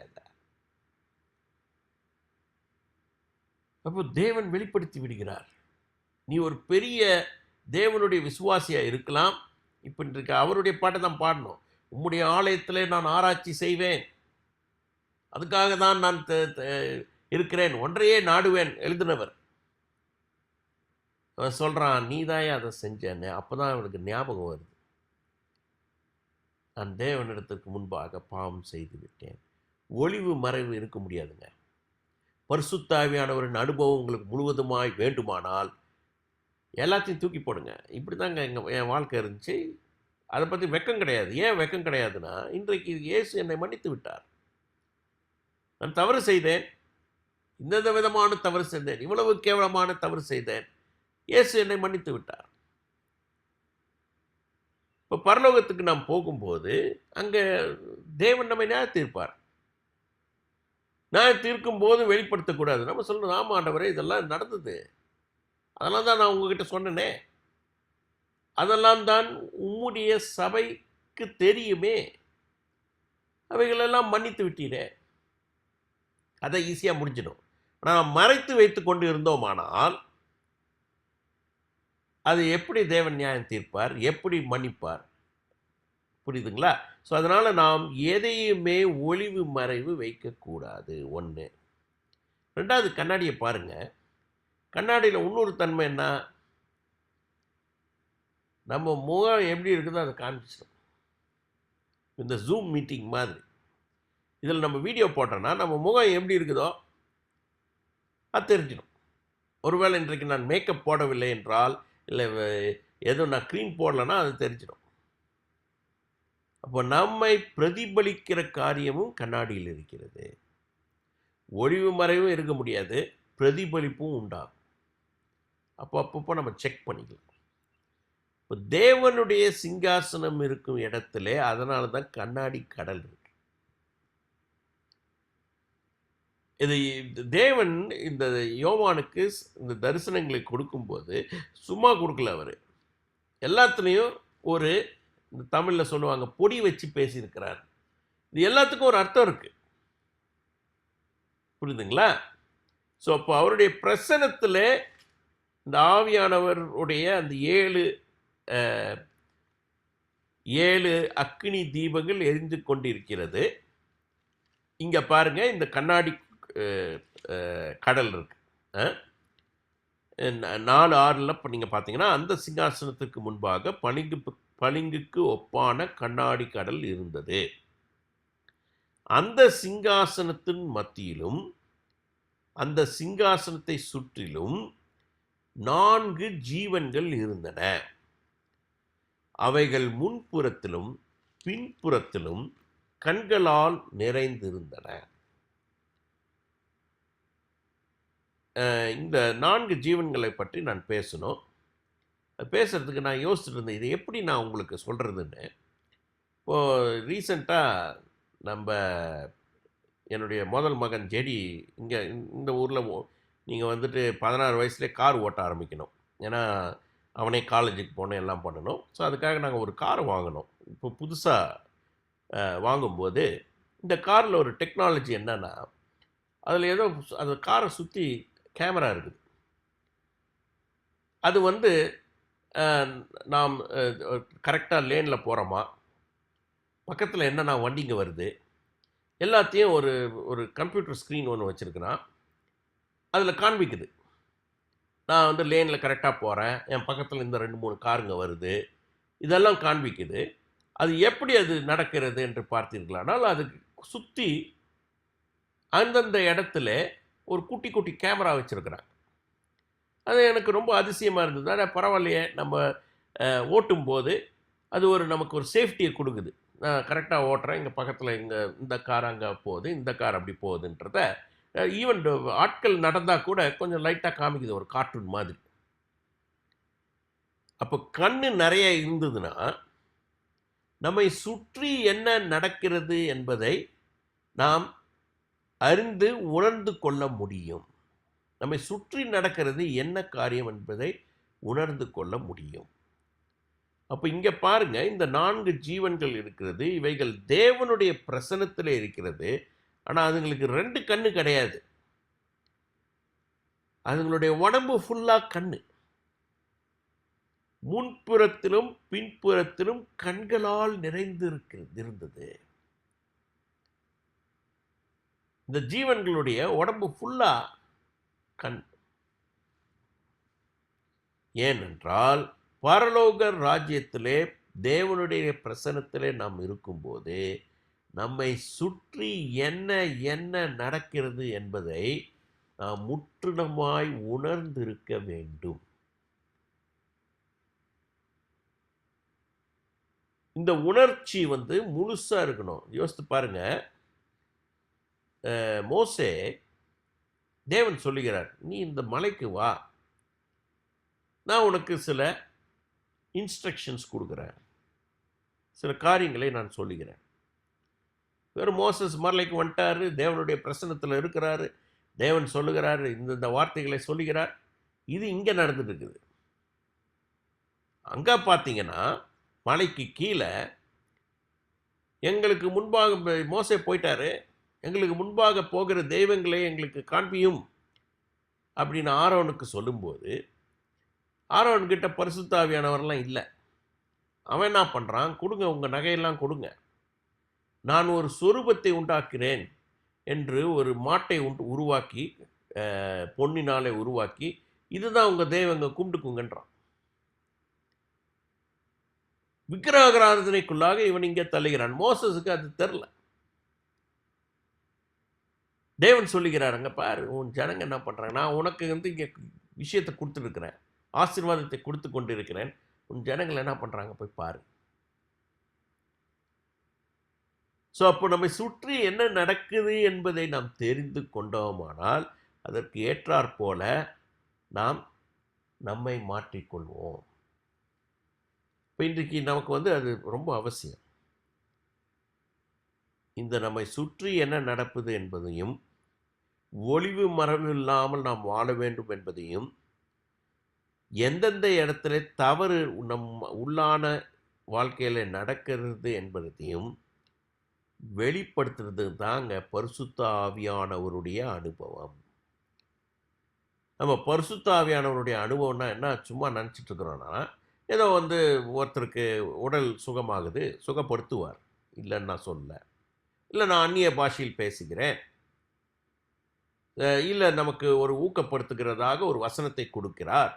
Speaker 2: அப்போ தேவன் வெளிப்படுத்தி விடுகிறார். நீ ஒரு பெரிய தேவனுடைய விசுவாசியாக இருக்கலாம். இப்போ இன்றைக்கு அவருடைய பாட்டை தான் பாடணும். உம்முடைய ஆலயத்திலே நான் ஆராய்ச்சி செய்வேன், அதுக்காக தான் நான் இருக்கிறேன், ஒன்றையே நாடுவேன் எழுதினவர். அவன் சொல்கிறான், நீ தான் அதை செஞ்சேன்னு. அப்போ தான் அவனுக்கு ஞாபகம் வருது, நான் தேவனிடத்திற்கு முன்பாக பாவம் செய்து விட்டேன். ஒளிவு மறைவு இருக்க முடியாதுங்க. பரிசுத்த ஆவியானவரின் அனுபவம் உங்களுக்கு முழுவதுமாய் வேண்டுமானால் எல்லாத்தையும் தூக்கி போடுங்க. இப்படி தாங்க என் வாழ்க்கை இருந்துச்சு. அதை பற்றி வெக்கம் கிடையாது. ஏன் வெக்கம் கிடையாதுன்னா, இன்றைக்கு இயேசு என்னை மன்னித்து விட்டார். நான் தவறு செய்தேன், இந்தந்த விதமான தவறு செய்தேன், இவ்வளவு கேவலமான தவறு செய்தேன், இயேசு என்னை மன்னித்து விட்டார். இப்போ பரலோகத்துக்கு நாம் போகும்போது அங்கே தேவன் நம்மை நியாய தீர்ப்பார். நியாய தீர்க்கும் போது வெளிப்படுத்தக்கூடாது. நம்ம சொல்லணும், ஆமாம் ஆண்டவரே, இதெல்லாம் நடந்தது, அதெல்லாம் தான் நான் உங்ககிட்ட சொன்னேனே, அதெல்லாம் தான் உம்முடைய சபைக்கு தெரியுமே, அவைகளெல்லாம் மன்னித்து விட்டீரே. அதை ஈஸியாக முடிஞ்சிடும். ஆனால் மறைத்து வைத்து கொண்டு இருந்தோமானால் அது எப்படி தேவன் நியாயம் தீர்ப்பார், எப்படி மன்னிப்பார்? புரியுதுங்களா? ஸோ அதனால் நாம் எதையுமே ஒளிவு மறைவு வைக்கக்கூடாது. ஒன்று. ரெண்டாவது, கண்ணாடியை பாருங்கள். கண்ணாடியில் இன்னொரு தன்மை என்ன, நம்ம முகம் எப்படி இருக்குதோ அதை காமிச்சிடும். இந்த ஜூம் மீட்டிங் மாதிரி இதில் நம்ம வீடியோ போட்டோன்னா நம்ம முகம் எப்படி இருக்குதோ அது தெரிஞ்சிடும். ஒருவேளை இன்றைக்கு நான் மேக்கப் போடவில்லை என்றால், இல்லை எதுவும் நான் க்ரீம் போடலைன்னா அது தெரிஞ்சிடும். அப்போ நம்மை பிரதிபலிக்கிற காரியமும் கண்ணாடியில் இருக்கிறது. ஒளிவு மறைவும் இருக்க முடியாது, பிரதிபலிப்பும் உண்டாகும். அப்பப்போ நம்ம செக் பண்ணிக்கலாம். இப்போ தேவனுடைய சிங்காசனம் இருக்கும் இடத்துல அதனால தான் கண்ணாடி கடல் இருக்கு. இது தேவன் இந்த யோவானுக்கு இந்த தரிசனங்களை கொடுக்கும்போது சும்மா கொடுக்கல. அவர் எல்லாத்துலேயும் ஒரு, இந்த தமிழில் சொல்லுவாங்க, பொடி வச்சு பேசியிருக்கிறார். இது எல்லாத்துக்கும் ஒரு அர்த்தம் இருக்குது. புரியுதுங்களா? ஸோ அப்போ அவருடைய பிரசனத்தில் இந்த ஆவியானவருடைய அந்த ஏழு அக்கினி தீபங்கள் எரிந்து கொண்டிருக்கிறது. இங்கே பாருங்கள், இந்த கண்ணாடி கடல் இருக்கு. 4:6 இப்போ நீங்கள் பார்த்தீங்கன்னா, அந்த சிங்காசனத்துக்கு முன்பாக பளிங்குக்கு ஒப்பான கண்ணாடி கடல் இருந்தது. அந்த சிங்காசனத்தின் மத்தியிலும் அந்த சிங்காசனத்தை சுற்றிலும் 4 ஜீவன்கள் இருந்தன. அவைகள் முன்புறத்திலும் பின்புறத்திலும் கண்களால் நிறைந்திருந்தன. இந்த 4 ஜீவன்களை பற்றி நான் பேசணும். பேசுகிறதுக்கு நான் யோசிச்சுட்டு இருந்தேன், இதை எப்படி நான் உங்களுக்கு சொல்கிறதுன்னு. இப்போது ரீசெண்டாக என்னுடைய முதல் மகன் ஜெடி இங்கே இந்த ஊரில் நீங்கள் வந்துட்டு 16 வயசுலேயே கார் ஓட்ட ஆரம்பிக்கணும். ஏன்னா அவனே காலேஜுக்கு போகணும், எல்லாம் பண்ணணும். ஸோ அதுக்காக நாங்கள் ஒரு கார் வாங்கினோம். இப்போ புதுசாக வாங்கும்போது இந்த காரில் ஒரு டெக்னாலஜி என்னென்னா, அதில் ஏதோ அந்த காரை சுற்றி கேமரா இருக்குது. அது வந்து நாம் கரெக்டாக லேனில் போகிறோமா, பக்கத்தில் என்னென்ன வண்டிங்க வருது, எல்லாத்தையும் ஒரு கம்ப்யூட்டர் ஸ்க்ரீன் ஒன்று வச்சுருக்குறான். அதில் காண்பிக்குது. நான் வந்து லேனில் கரெக்டாக போகிறேன், என் பக்கத்தில் இந்த 2-3 காருங்க வருது, இதெல்லாம் காண்பிக்குது. அது எப்படி அது நடக்கிறது என்று பார்த்தீர்களானால், அதுக்கு சுற்றி அந்தந்த இடத்துல ஒரு குட்டி குட்டி கேமரா வச்சுருக்குறாங்க. அது எனக்கு ரொம்ப அதிசயமாக இருந்தது. ஆனால் பரவாயில்லையே, நம்ம ஓட்டும்போது அது நமக்கு ஒரு சேஃப்டியை கொடுக்குது. நான் கரெக்டாக ஓட்டுறேன், இங்கே பக்கத்தில் இந்த கார் அங்கே போகுது, இந்த கார் அப்படி போகுதுன்றத ஈவன் ஆட்கள் நடந்தால் கூட கொஞ்சம் லைட்டாக காமிக்குது, ஒரு கார்ட்டூன் மாதிரி. அப்போ கண்ணு நிறைய இருந்ததுன்னா நம்மை சுற்றி என்ன நடக்கிறது என்பதை நாம் அறிந்து உணர்ந்து கொள்ள முடியும். நம்மை சுற்றி நடக்கிறது என்ன காரியம் என்பதை உணர்ந்து கொள்ள முடியும். அப்போ இங்கே பாருங்க, இந்த 4 ஜீவன்கள் இருக்கிறது. இவைகள் தேவனுடைய பிரசன்னத்தில் இருக்கிறது. ஆனால் அதுங்களுக்கு 2 கண்ணு கிடையாது. அதுங்களுடைய உடம்பு ஃபுல்லாக கண்ணு. முன்புறத்திலும் பின்புறத்திலும் கண்களால் இருந்தது. இந்த ஜீவன்களுடைய உடம்பு ஃபுல்லா கண். ஏனென்றால் பரலோக ராஜ்யத்திலே தேவனுடைய பிரசன்னத்திலே நாம் இருக்கும்போது நம்மை சுற்றி என்ன என்ன நடக்கிறது என்பதை நாம் முற்றிலுமாய் உணர்ந்திருக்க வேண்டும். இந்த உணர்ச்சி முழுசா இருக்கணும். யோசித்து பாருங்க, மோசே தேவன் சொல்லுகிறார், நீ இந்த மலைக்கு வா, நான் உனக்கு சில இன்ஸ்ட்ரக்ஷன்ஸ் கொடுக்குறேன், சில காரியங்களை நான் சொல்லுகிறேன். வெறும் மோசஸ் மலைக்கு வந்துட்டாரு, தேவனுடைய பிரசன்னத்தில் இருக்கிறாரு, தேவன் சொல்லுகிறாரு, இந்த வார்த்தைகளை சொல்லுகிறார். இது இங்கே நடந்துட்டு இருக்குது. அங்கே பார்த்தீங்கன்னா மலைக்கு கீழே எங்களுக்கு முன்பாக மோசே போயிட்டாரு, எங்களுக்கு முன்பாக போகிற தெய்வங்களை எங்களுக்கு காண்பியும் அப்படின்னு ஆரோனுக்கு சொல்லும்போது, ஆரோன்கிட்ட பரிசுத்த ஆவியானவர்லாம் இல்லை. அவன் என்ன பண்ணுறான், கொடுங்க உங்கள் நகையெல்லாம் கொடுங்க, நான் ஒரு சொரூபத்தை உண்டாக்கிறேன் என்று ஒரு மாட்டை உருவாக்கி, பொன்னினாலே உருவாக்கி, இதுதான் உங்கள் தெய்வங்க, கும்பிட்டுக்குங்கன்றான். விக்கிரகாராதனைக்குள்ளாக இவன் இங்கே தள்ளுகிறான். மோசஸுக்கு அது தெரில. தேவன் சொல்லுகிறார், அங்கே பாரு உன் ஜனங்க என்ன பண்ணுறாங்க, நான் உனக்கு இங்கே விஷயத்தை கொடுத்துருக்கிறேன், ஆசீர்வாதத்தை கொடுத்து கொண்டு இருக்கிறேன், உன் ஜனங்கள் என்ன பண்ணுறாங்க போய் பாரு. ஸோ அப்போ நம்மை சுற்றி என்ன நடக்குது என்பதை நாம் தெரிந்து கொண்டோமானால் அதற்கு ஏற்றாற் போல நாம் நம்மை மாற்றிக்கொள்வோம். இப்போ இன்றைக்கு நமக்கு அது ரொம்ப அவசியம். இந்த நம்மை சுற்றி என்ன நடப்பது என்பதையும், ஒளிவு மறைவு இல்லாமல் நாம் வாழ வேண்டும் என்பதையும், எந்தெந்த இடத்துல தவறு நம் உள்ளான வாழ்க்கையில் நடக்கிறது என்பதையும் வெளிப்படுத்துறது தாங்க பரிசுத்த ஆவியானவருடைய அனுபவம். நம்ம பரிசுத்த ஆவியானவருடைய அனுபவம்னா என்ன சும்மா நினச்சிட்டு இருக்கிறோன்னா, ஏதோ ஒருத்தருக்கு உடல் சுகமாகுது, சுகப்படுத்துவார், இல்லைன்னு நான் சொல்ல, இல்லை நான் அந்நிய பாஷையில் பேசுகிறேன், இல்லை நமக்கு ஒரு ஊக்கப்படுத்துகிறதாக ஒரு வசனத்தை கொடுக்கிறார்,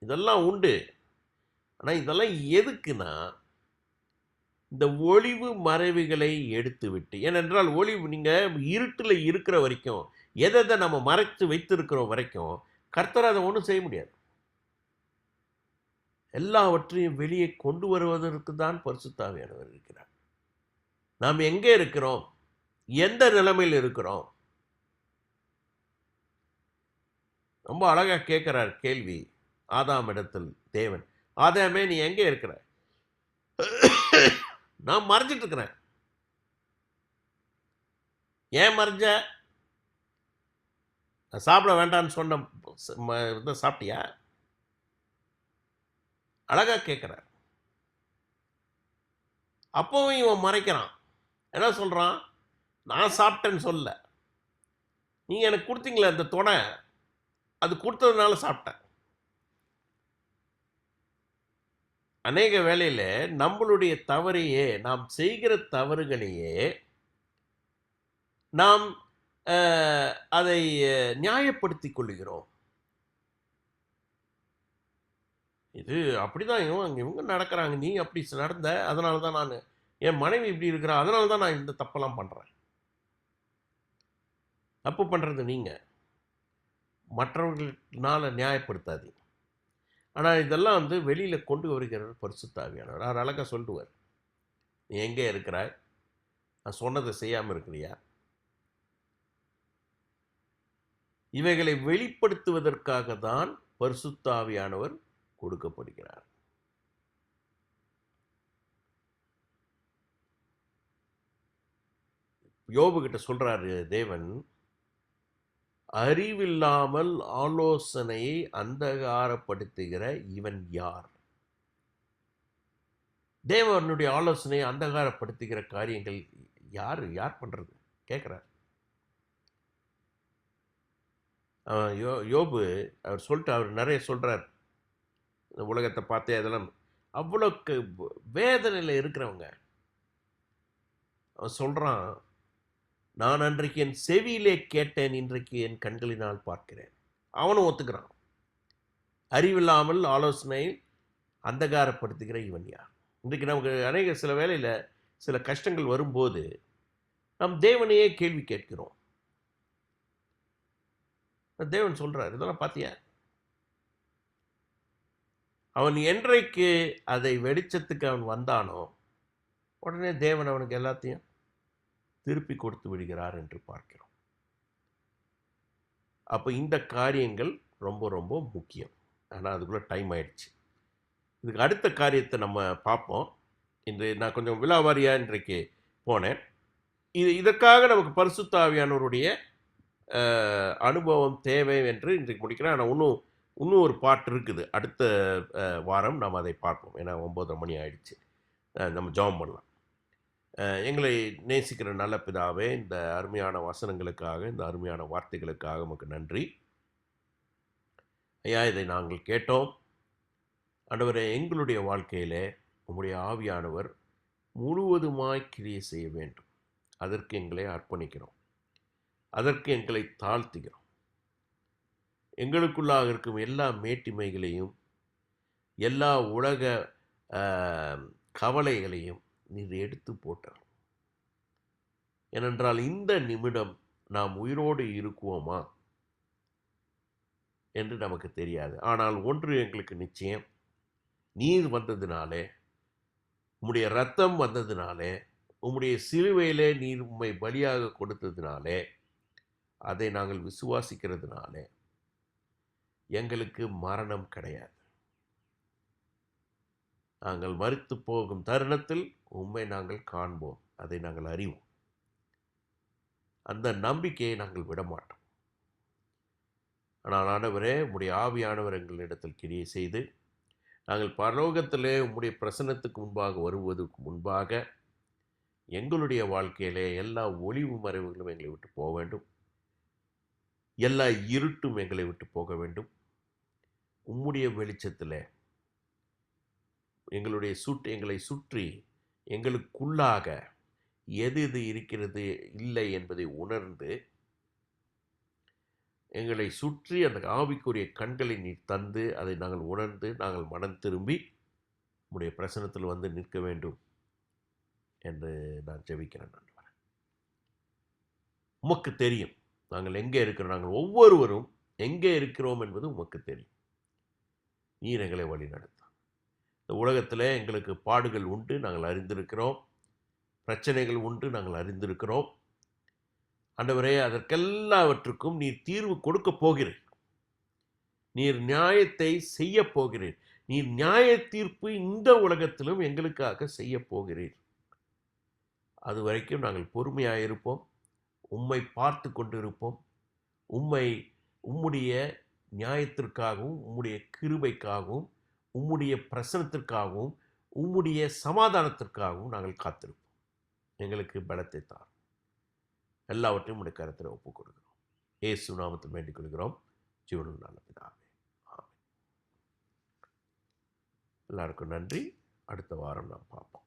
Speaker 2: இதெல்லாம் உண்டு. ஆனால் இதெல்லாம் எதுக்குன்னா, இந்த ஒளிவு மறைவுகளை எடுத்து விட்டு, ஏனென்றால் ஒளிவு, நீங்கள் இருட்டில் இருக்கிற வரைக்கும், எதை நம்ம மறைத்து வைத்திருக்கிற வரைக்கும் கர்த்தர் அதை ஒன்றும் செய்ய முடியாது. எல்லாவற்றையும் வெளியே கொண்டு வருவதற்கு தான் பரிசுத்த ஆவியானவர் இருக்கிறார். நாம் எங்கே இருக்கிறோம், எந்த நிலைமையில் இருக்கிறோம்? ரொம்ப அழகாக கேட்குறார் கேள்வி ஆதாம் இடத்தில் தேவன். ஆதாமே நீ எங்கே இருக்கிற? நான் மறைஞ்சிட்டு இருக்கிறேன். ஏன் மறைஞ்ச? நான் சாப்பிட வேண்டான்னு சொன்ன சாப்பிட்டியா? அழகாக கேட்குறார். அப்போவும் இவன் மறைக்கிறான். என்ன சொல்கிறான்? நான் சாப்பிட்டேன்னு சொல்ல, நீங்கள் எனக்கு கொடுத்தீங்களே அந்த துணை, அது கொடுத்ததுனால சாப்பிட்டேன். அநேக வேளையில் நம்மளுடைய தவறையே, நாம் செய்கிற தவறுகளையே நாம் அதை நியாயப்படுத்தி கொள்கிறோம். இது அப்படிதான் இவங்க நடக்கிறாங்க, நீ அப்படி நடந்த, அதனால தான் நான், என் மனைவி இப்படி இருக்கிறா, அதனால தான் நான் இந்த தப்பெல்லாம் பண்ணுறேன். தப்பு பண்ணுறது நீங்கள், மற்றவர்களால் நியாயப்படுத்தாதீங்க. ஆனால் இதெல்லாம் வெளியில் கொண்டு வருகிறார் பரிசுத்த ஆவியானவர். அவர் அழகாக சொல்லுவார், நீ எங்கே இருக்கிறாய், நான் சொன்னதை செய்யாமல் இருக்கிறியா? இவைகளை வெளிப்படுத்துவதற்காக தான் பரிசுத்த ஆவியானவர் கொடுக்கப்படுகிறார். யோபு கிட்ட சொல்றாரு தேவன், அறிவில்லாமல் ஆலோசனையை அந்தகாரப்படுத்துகிற இவன் யார்? தேவனுடைய ஆலோசனையை அந்தகாரப்படுத்துகிற காரியங்கள் யார் பண்றது கேட்கிறார். யோபு அவர் நிறைய சொல்றார். இந்த உலகத்தை பார்த்தே அதெல்லாம் அவ்வளோ வேதனையில் இருக்கிறவங்க. அவன் சொல்கிறான், நான் அன்றைக்கு என் செவியிலே கேட்டேன், இன்றைக்கு என் கண்களினால் பார்க்கிறேன். அவனும் ஒத்துக்கிறான். அறிவில்லாமல் ஆலோசனை அந்தகாரப்படுத்துகிற இவன் யார்? இன்றைக்கு நமக்கு சில வேளையில் சில கஷ்டங்கள் வரும்போது நம் தேவனையே கேள்வி கேட்கிறோம். தேவன் சொல்றார், இதெல்லாம் பார்த்தியா? அவன் என்றைக்கு அதை வெளிச்சத்துக்கு அவன் வந்தானோ உடனே தேவன் அவனுக்கு எல்லாத்தையும் திருப்பி கொடுத்து விடுகிறார் என்று பார்க்கிறோம். அப்போ இந்த காரியங்கள் ரொம்ப ரொம்ப முக்கியம். ஆனால் அதுக்குள்ளே டைம் ஆயிடுச்சு. இதுக்கு அடுத்த காரியத்தை நம்ம பார்ப்போம். இன்று நான் கொஞ்சம் விலாவாரியாக இன்றைக்கு போனேன். இதற்காக நமக்கு பரிசுத்த ஆவியானவருடைய அனுபவம் தேவை என்று இன்றைக்கு முடிக்கிறேன். ஆனால் இன்னும் ஒரு பாட்டு இருக்குது. அடுத்த வாரம் நாம் அதை பார்ப்போம். ஏன்னா 9:30 மணி ஆயிடுச்சு. நம்ம ஜெபம் பண்ணலாம். எங்களை நேசிக்கிற நல்ல பிதாவே, இந்த அருமையான வசனங்களுக்காக, இந்த அருமையான வார்த்தைகளுக்காக உமக்கு நன்றி ஐயா. இதை நாங்கள் கேட்டோம் ஆண்டவரே. எங்களுடைய வாழ்க்கையிலே உம்முடைய ஆவியானவர் முழுவதுமாய் கிரியை செய்ய வேண்டும். அதற்கு எங்களை அர்ப்பணிக்கிறோம். அதற்கு எங்களை தாழ்த்துகிறோம். எங்களுக்குள்ளாக இருக்கும் எல்லா மேட்டிமைகளையும், எல்லா உலக கவலைகளையும் நீர் எடுத்து போட்டார். ஏனென்றால் இந்த நிமிடம் நாம் உயிரோடு இருக்குவோமா என்று நமக்கு தெரியாது. ஆனால் ஒன்று எங்களுக்கு நிச்சயம், நீர் வந்ததினாலே, உம்முடைய இரத்தம் வந்ததினாலே, உம்முடைய சிலுவையிலே நீர் உம்மை பலியாக கொடுத்ததினாலே, அதை நாங்கள் விசுவாசிக்கிறதுனாலே எங்களுக்கு மரணம் கிடையாது. நாங்கள் மரித்து போகும் தருணத்தில் உம்மை நாங்கள் காண்போம். அதை நாங்கள் அறிவோம். அந்த நம்பிக்கையை நாங்கள் விடமாட்டோம். ஆனால் ஆண்டவரே, உம்முடைய ஆவியானவர் எங்களிடத்தில் கிரியை செய்து நாங்கள் பரலோகத்திலே உம்முடைய பிரசன்னத்துக்கு முன்பாக வருவதற்கு முன்பாக எங்களுடைய வாழ்க்கையிலே எல்லா ஒளிவு மறைவுகளும் எங்களை விட்டு போக வேண்டும். எல்லா இருட்டும் எங்களை விட்டு போக வேண்டும். உம்முடைய வெளிச்சத்தில் எங்களை சுற்றி எங்களுக்குள்ளாக எது எது இருக்கிறது இல்லை என்பதை உணர்ந்து, எங்களை சுற்றி அந்த ஆவிக்குரிய கண்களை நீர் தந்து அதை நாங்கள் உணர்ந்து நாங்கள் மனம் திரும்பி உம்முடைய பிரசன்னத்தில் வந்து நிற்க வேண்டும் என்று நான் ஜெபிக்கிறேன். ஆண்டவரே, உமக்கு தெரியும் நாங்கள் எங்கே இருக்கிறோம். நாங்கள் ஒவ்வொருவரும் எங்கே இருக்கிறோம் என்பது உமக்கு தெரியும். நீர் எங்களை வழி நடத்த. இந்த உலகத்தில் எங்களுக்கு பாடுகள் உண்டு, நாங்கள் அறிந்திருக்கிறோம். பிரச்சனைகள் உண்டு, நாங்கள் அறிந்திருக்கிறோம். ஆண்டவரே, அதற்கெல்லாவற்றுக்கும் நீர் தீர்வு கொடுக்க போகிறீர். நீர் நியாயத்தை செய்ய போகிறீர். நீர் நியாய தீர்ப்பு இந்த உலகத்திலும் எங்களுக்காக செய்ய போகிறீர். அது வரைக்கும் நாங்கள் பொறுமையாக இருப்போம். உம்மை பார்த்து கொண்டிருப்போம். உம்முடைய நியாயத்திற்காகவும், உம்முடைய கிருபைக்காகவும், உம்முடைய பிரசனத்திற்காகவும், உம்முடைய சமாதானத்திற்காகவும் நாங்கள் காத்திருப்போம். எங்களுக்கு பலத்தை தார். எல்லாவற்றையும் உடைய கரத்தில் ஒப்புக் கொடுக்கிறோம். இயேசு நாமத்தில் வேண்டிக் கொள்கிறோம். ஜீவனுள்ள நல்ல பிதாவே, ஆமென். எல்லாருக்கும் நன்றி. அடுத்த வாரம் நாம் பார்ப்போம்.